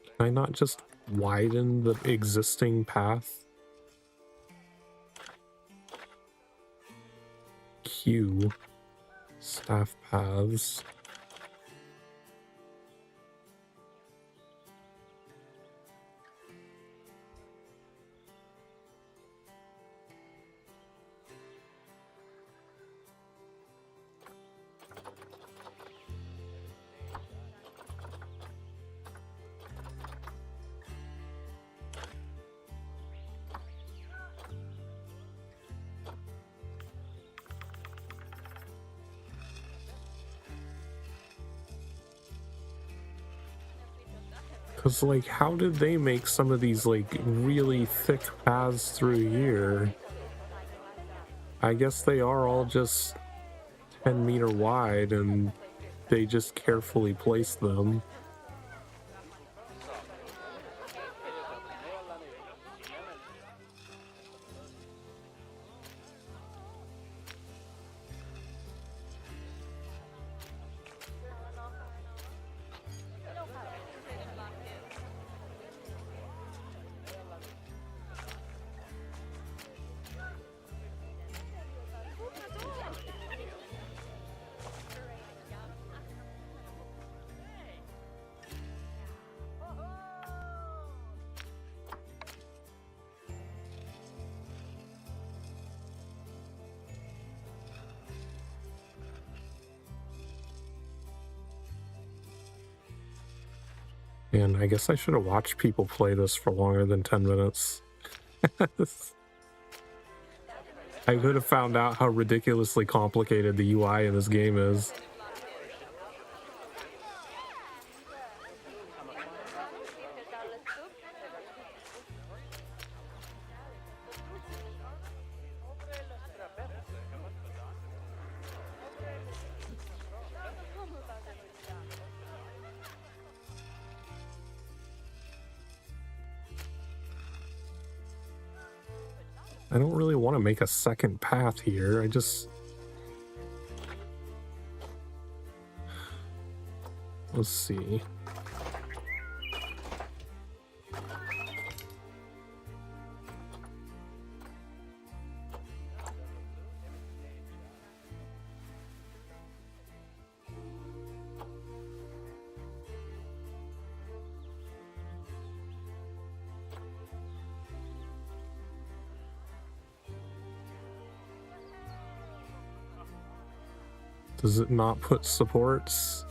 Can I not just widen the existing path? Q. Staff paths. Because, like, how did they make some of these, like, really thick paths through here? I guess they are all just 10 meter wide and they just carefully place them. And I guess I should have watched people play this for longer than 10 minutes. I could have found out how ridiculously complicated the UI in this game is. I don't really want to make a second path here. I just... Let's see. Does it not put supports?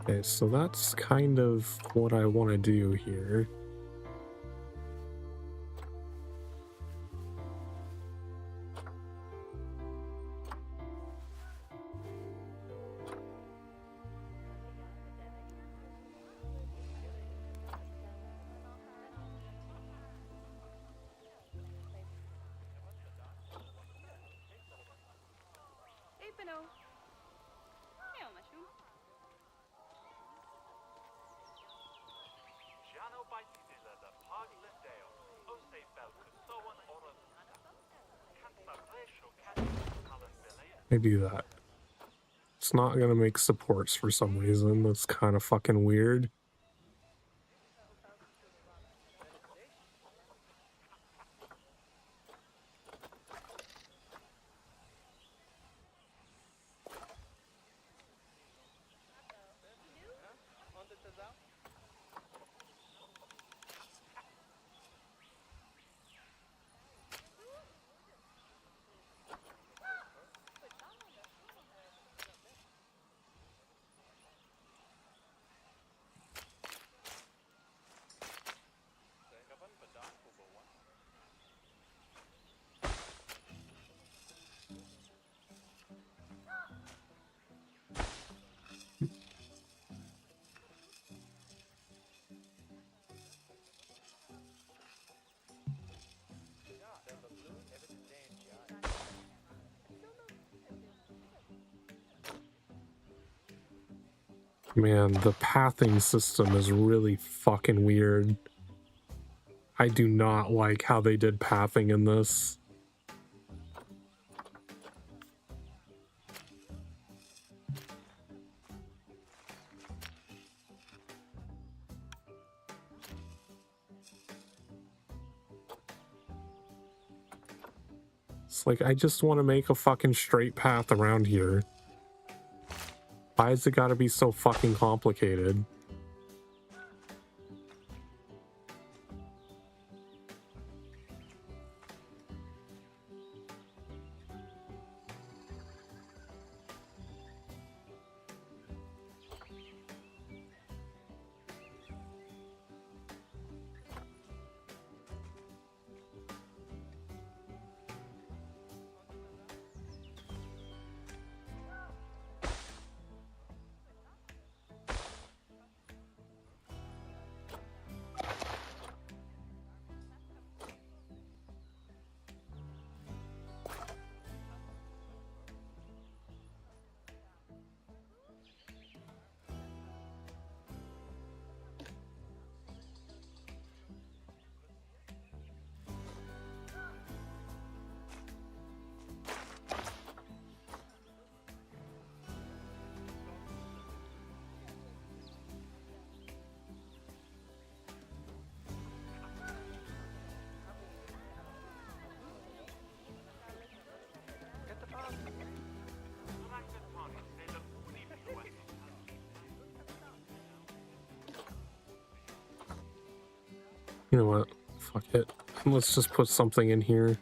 Okay, so that's kind of what I want to do here. I do that. It's not gonna make supports for some reason. That's kind of fucking weird. Man, the pathing system is really fucking weird. I do not like how they did pathing in this. It's like, I just want to make a fucking straight path around here. Why has it got to be so fucking complicated? You know what? Fuck it. Let's just put something in here.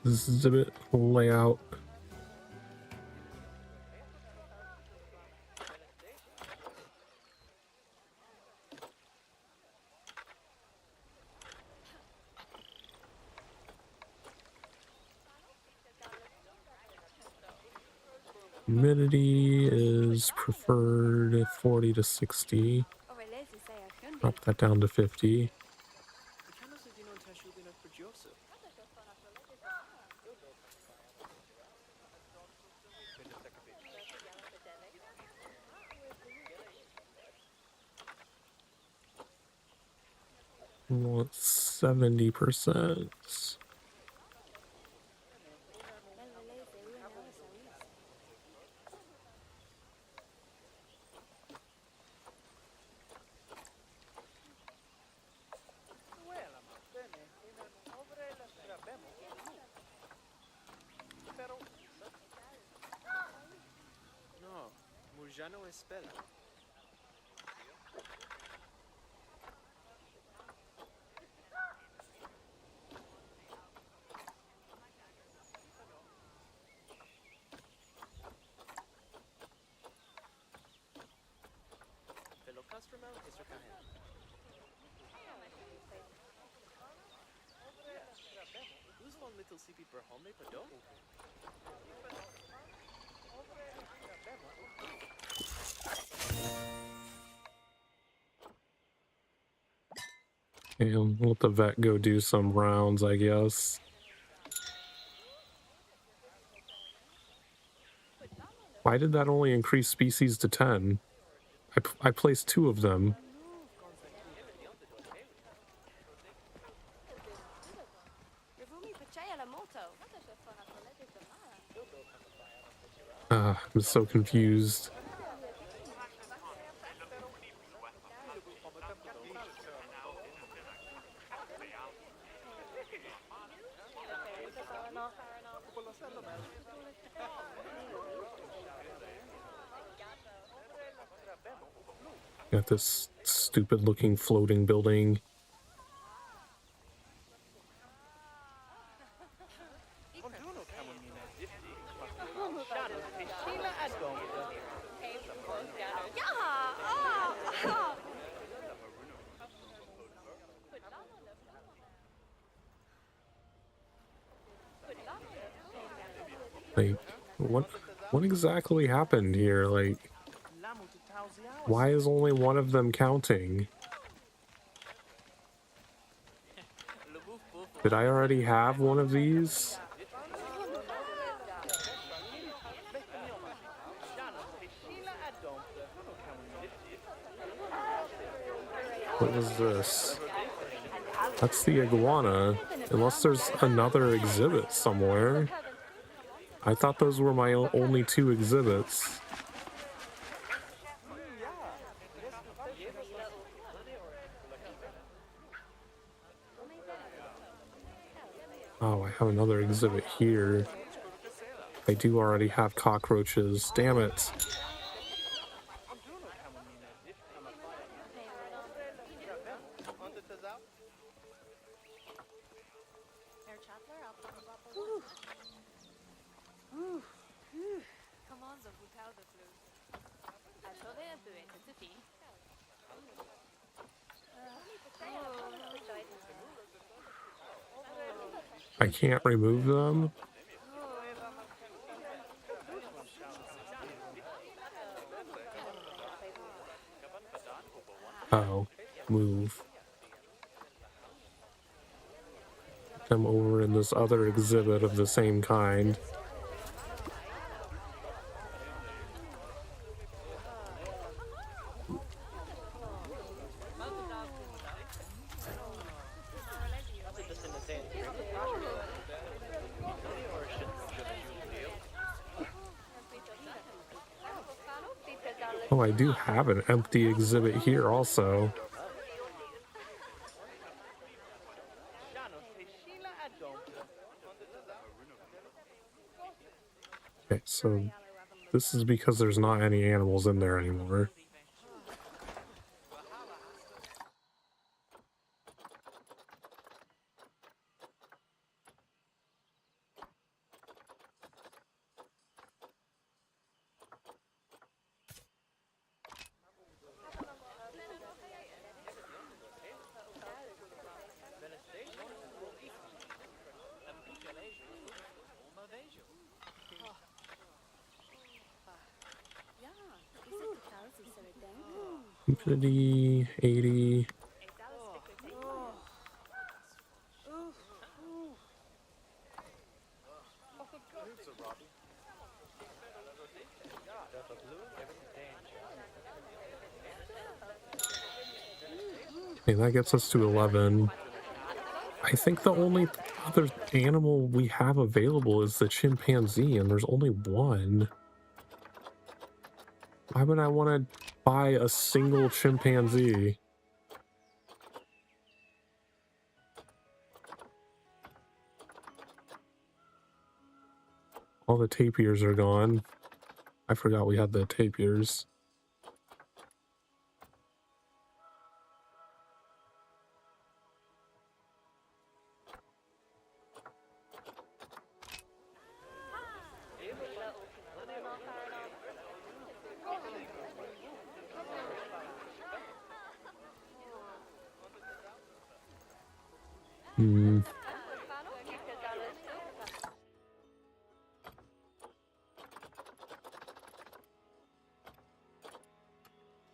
exhibit layout. Humidity is preferred 40 to 60. Drop that down to 50. Want 70%. No, Murjano espera. Velo Castromel is Rakahen. Who's one little CP per home per dome? And let the vet go do some rounds, I guess. Why did that only increase species to 10? I placed 2 of them. I'm so confused. Got this stupid looking floating building. Like, what exactly happened here? Like, why is only one of them counting? Did I already have one of these? What was this? That's the iguana. Unless there's another exhibit somewhere. I thought those were my only 2 exhibits. Oh, I have another exhibit here. I do already have cockroaches. Damn it. I can't remove them? Oh, move. Them over in this other exhibit of the same kind. Oh, I do have an empty exhibit here also. Okay, so this is because there's not any animals in there anymore. Infinity 80. Okay, that gets us to 11. I think the only other animal we have available is the chimpanzee, and there's only one. Why would I want to buy a single chimpanzee? All the tapirs are gone. I forgot we had the tapirs.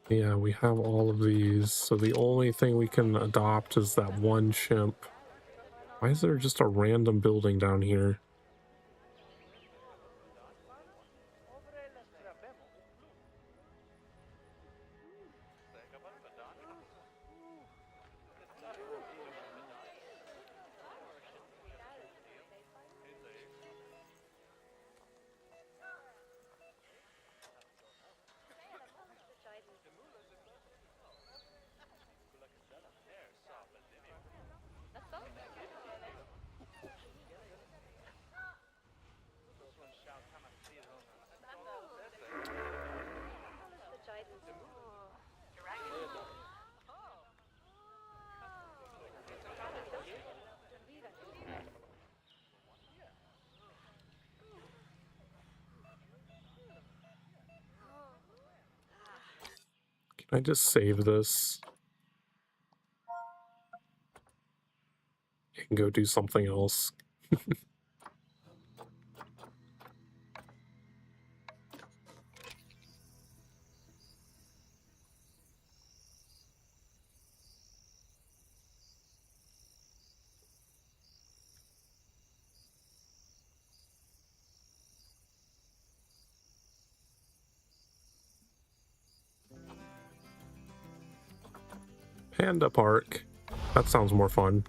Yeah, we have all of these, so the only thing we can adopt is that one chimp. Why is there just a random building down here? Can I just save this and go do something else? Panda Park. That sounds more fun.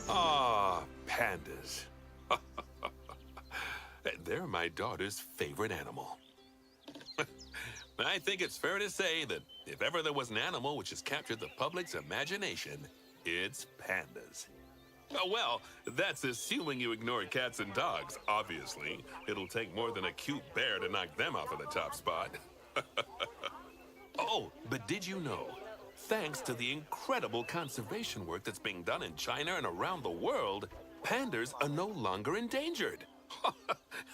Ah, pandas. They're my daughter's favorite animal. I think it's fair to say that if ever there was an animal which has captured the public's imagination, it's pandas. Oh, well, that's assuming you ignore cats and dogs, obviously. It'll take more than a cute bear to knock them off of the top spot. Oh, but did you know, thanks to the incredible conservation work that's being done in China and around the world, pandas are no longer endangered.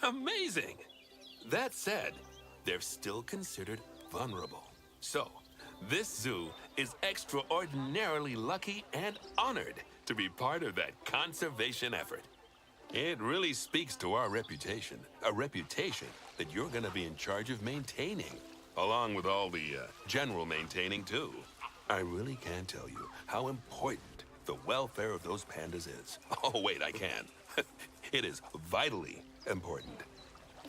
Amazing! That said, they're still considered vulnerable. So, this zoo is extraordinarily lucky and honored to be part of that conservation effort. It really speaks to our reputation, a reputation that you're going to be in charge of maintaining, along with all the general maintaining too. I really can't tell you how important the welfare of those pandas is. Oh, wait, I can. It is vitally important.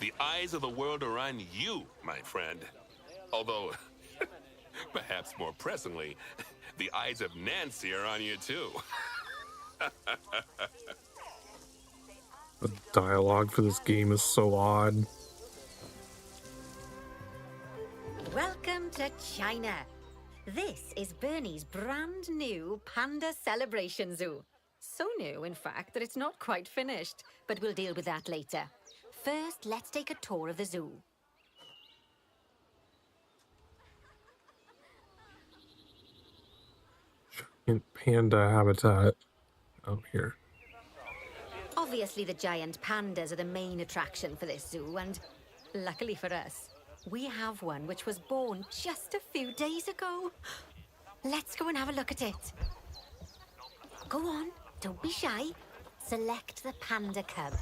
The eyes of the world are on you, my friend. Although, perhaps more pressingly, the eyes of Nancy are on you too. The dialogue for this game is so odd. Welcome to China. This is Bernie's brand new Panda Celebration Zoo. So new, in fact, that it's not quite finished, but we'll deal with that later. First, let's take a tour of the zoo. In panda habitat. Oh, here. Obviously, the giant pandas are the main attraction for this zoo, and luckily for us, we have one which was born just a few days ago. Let's go and have a look at it. Go on, don't be shy. Select the panda cub.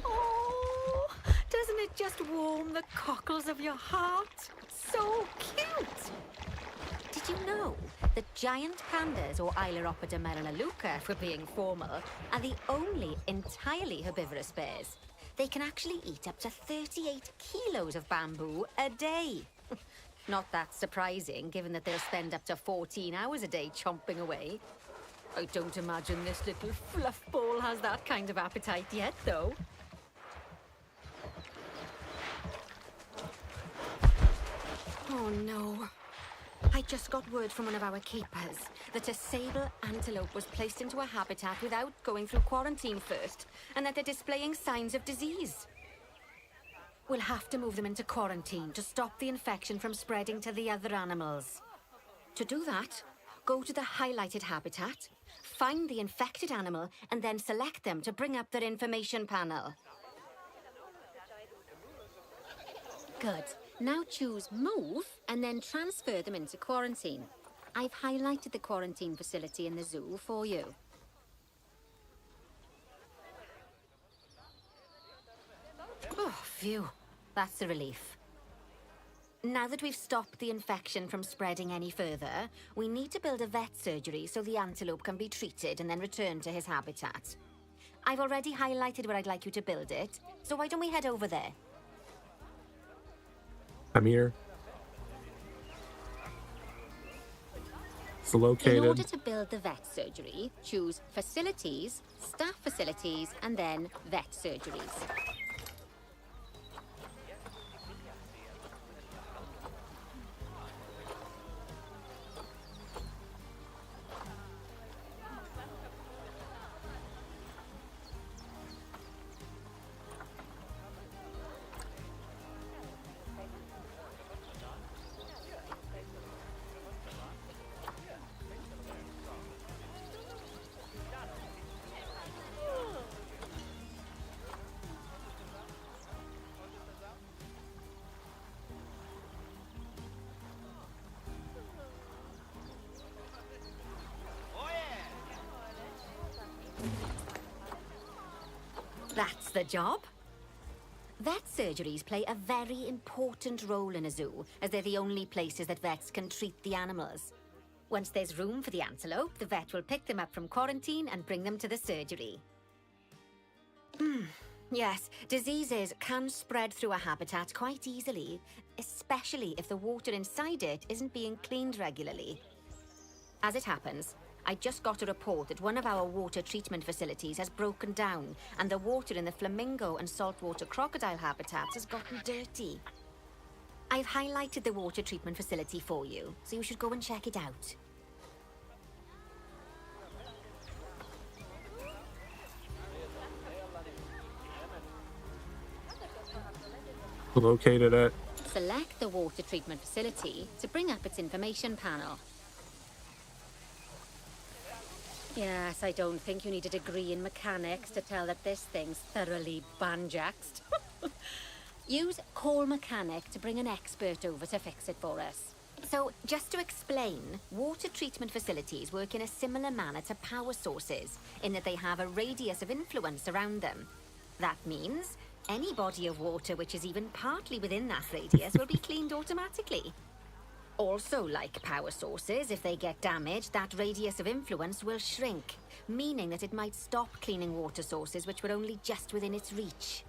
Oh, doesn't it just warm the cockles of your heart? So cute! Did you know that giant pandas, or Ailuropoda meronaluca for being formal, are the only entirely herbivorous bears? They can actually eat up to 38 kilos of bamboo a day. Not that surprising, given that they'll spend up to 14 hours a day chomping away. I don't imagine this little fluff ball has that kind of appetite yet, though. Oh no. I just got word from one of our keepers that a sable antelope was placed into a habitat without going through quarantine first, and that they're displaying signs of disease. We'll have to move them into quarantine to stop the infection from spreading to the other animals. To do that, go to the highlighted habitat, find the infected animal, and then select them to bring up their information panel. Good. Now choose Move, and then transfer them into quarantine. I've highlighted the quarantine facility in the zoo for you. Oh, phew. That's a relief. Now that we've stopped the infection from spreading any further, we need to build a vet surgery so the antelope can be treated and then returned to his habitat. I've already highlighted where I'd like you to build it, so why don't we head over there? I'm here. It's located. In order to build the vet surgery, choose Facilities, Staff Facilities, and then Vet Surgeries. That's the job. Vet surgeries play a very important role in a zoo, as they're the only places that vets can treat the animals. Once there's room for the antelope, the vet will pick them up from quarantine and bring them to the surgery. Yes, diseases can spread through a habitat quite easily, especially if the water inside it isn't being cleaned regularly. As it happens, I just got a report that one of our water treatment facilities has broken down, and the water in the flamingo and saltwater crocodile habitats has gotten dirty. I've highlighted the water treatment facility for you, so you should go and check it out. Located at. Select the water treatment facility to bring up its information panel. Yes, I don't think you need a degree in mechanics to tell that this thing's thoroughly banjaxed. Use Call Mechanic to bring an expert over to fix it for us. So, just to explain, water treatment facilities work in a similar manner to power sources, in that they have a radius of influence around them. That means any body of water which is even partly within that radius will be cleaned automatically. Also, like power sources, if they get damaged, that radius of influence will shrink, meaning that it might stop cleaning water sources which were only just within its reach.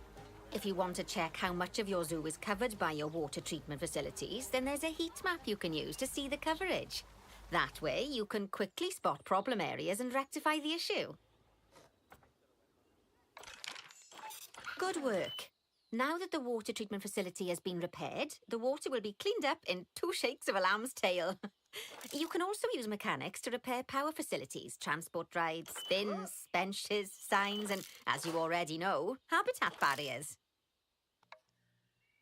If you want to check how much of your zoo is covered by your water treatment facilities, then there's a heat map you can use to see the coverage. That way, you can quickly spot problem areas and rectify the issue. Good work. Now that the water treatment facility has been repaired, the water will be cleaned up in 2 shakes of a lamb's tail. You can also use mechanics to repair power facilities, transport rides, bins, benches, signs, and, as you already know, habitat barriers.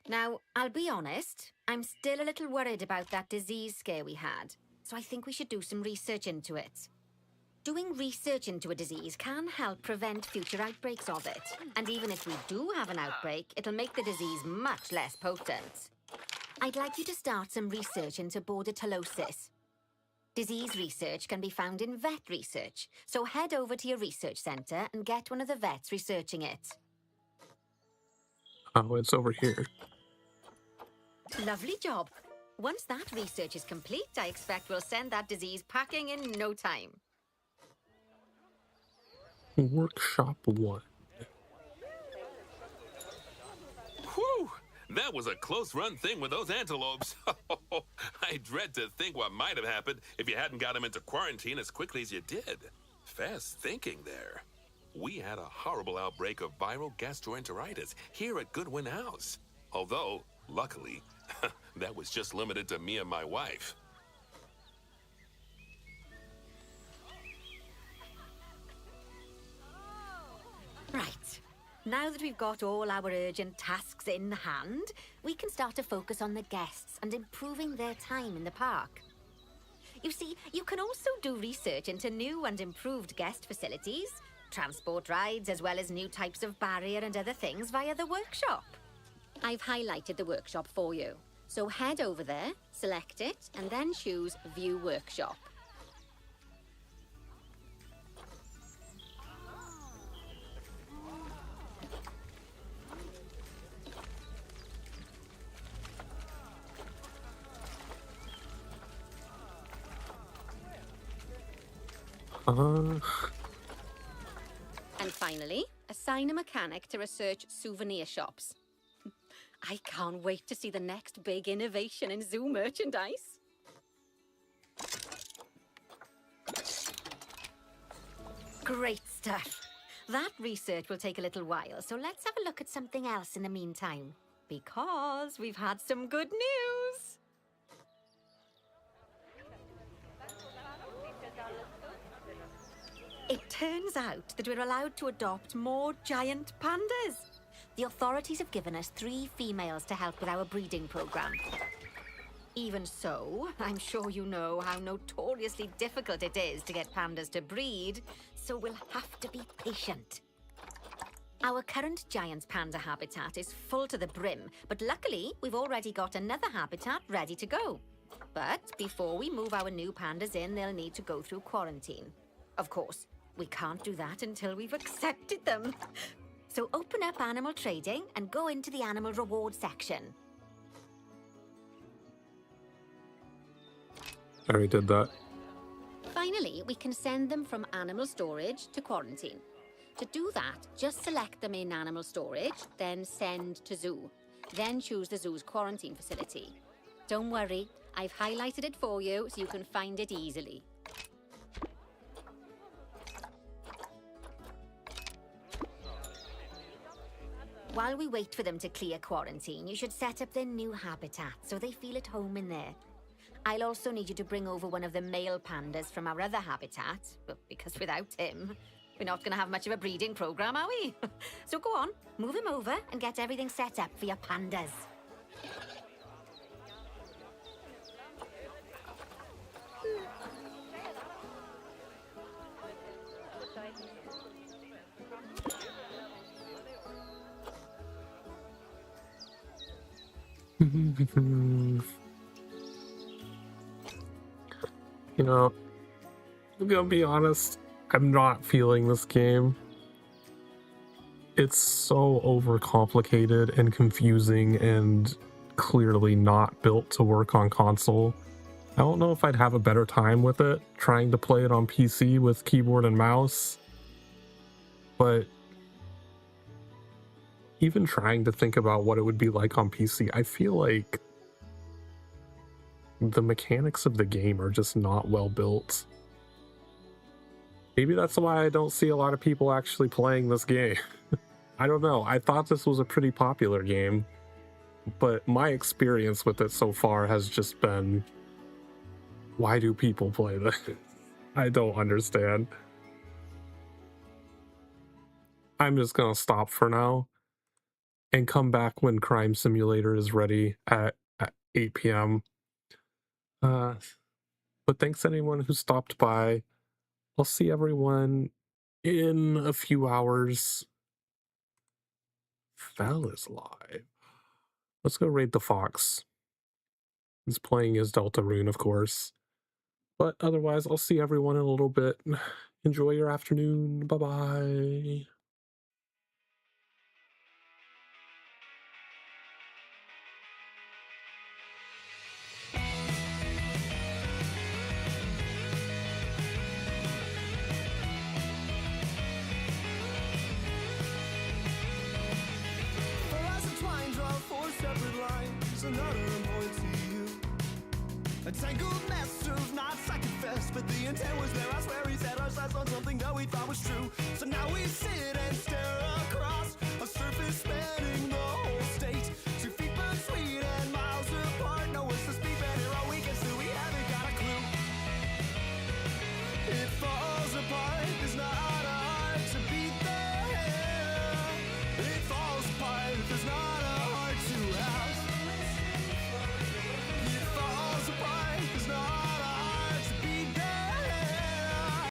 Now, I'll be honest, I'm still a little worried about that disease scare we had, so I think we should do some research into it. Doing research into a disease can help prevent future outbreaks of it, and even if we do have an outbreak, it'll make the disease much less potent. I'd like you to start some research into bordetellosis. Disease research can be found in vet research, so head over to your research centre and get one of the vets researching it. Oh, it's over here. Lovely job. Once that research is complete, I expect we'll send that disease packing in no time. Workshop 1. Whew! That was a close-run thing with those antelopes. I dread to think what might have happened if you hadn't got them into quarantine as quickly as you did. Fast thinking there. We had a horrible outbreak of viral gastroenteritis here at Goodwin House. Although, luckily, that was just limited to me and my wife. Right. Now that we've got all our urgent tasks in hand, we can start to focus on the guests and improving their time in the park. You see, you can also do research into new and improved guest facilities, transport rides, as well as new types of barrier and other things via the workshop. I've highlighted the workshop for you. So head over there, select it, and then choose View Workshop. And finally, assign a mechanic to research souvenir shops. I can't wait to see the next big innovation in zoo merchandise. Great stuff. That research will take a little while, so let's have a look at something else in the meantime. Because we've had some good news. It turns out that we're allowed to adopt more giant pandas. The authorities have given us 3 females to help with our breeding program. Even so, I'm sure you know how notoriously difficult it is to get pandas to breed, so we'll have to be patient. Our current giant panda habitat is full to the brim, but luckily we've already got another habitat ready to go. But before we move our new pandas in, they'll need to go through quarantine. Of course, we can't do that until we've accepted them. So open up animal trading and go into the animal reward section. I already did that. Finally, we can send them from animal storage to quarantine. To do that, just select them in animal storage, then send to zoo. Then choose the zoo's quarantine facility. Don't worry, I've highlighted it for you so you can find it easily. While we wait for them to clear quarantine, you should set up their new habitat so they feel at home in there. I'll also need you to bring over one of the male pandas from our other habitat, because without him, we're not going to have much of a breeding program, are we? So go on, move him over and get everything set up for your pandas. You know, I'm gonna be honest, I'm not feeling this game. It's so overcomplicated and confusing and clearly not built to work on console. I don't know if I'd have a better time with it, trying to play it on PC with keyboard and mouse. But even trying to think about what it would be like on PC, I feel like the mechanics of the game are just not well built. Maybe that's why I don't see a lot of people actually playing this game. I don't know. I thought this was a pretty popular game, but my experience with it so far has just been, why do people play this? I don't understand. I'm just gonna stop for now and come back when Crime Simulator is ready at 8 p.m. But thanks anyone who stopped by. I'll see everyone in a few hours. Fel is live. Let's go raid the Fox. He's playing his Deltarune, of course. But otherwise, I'll see everyone in a little bit. Enjoy your afternoon. Bye-bye. A tangled nest of knots I confess, but the intent was there. I swear he set our sights on something that we thought was true. So now we sit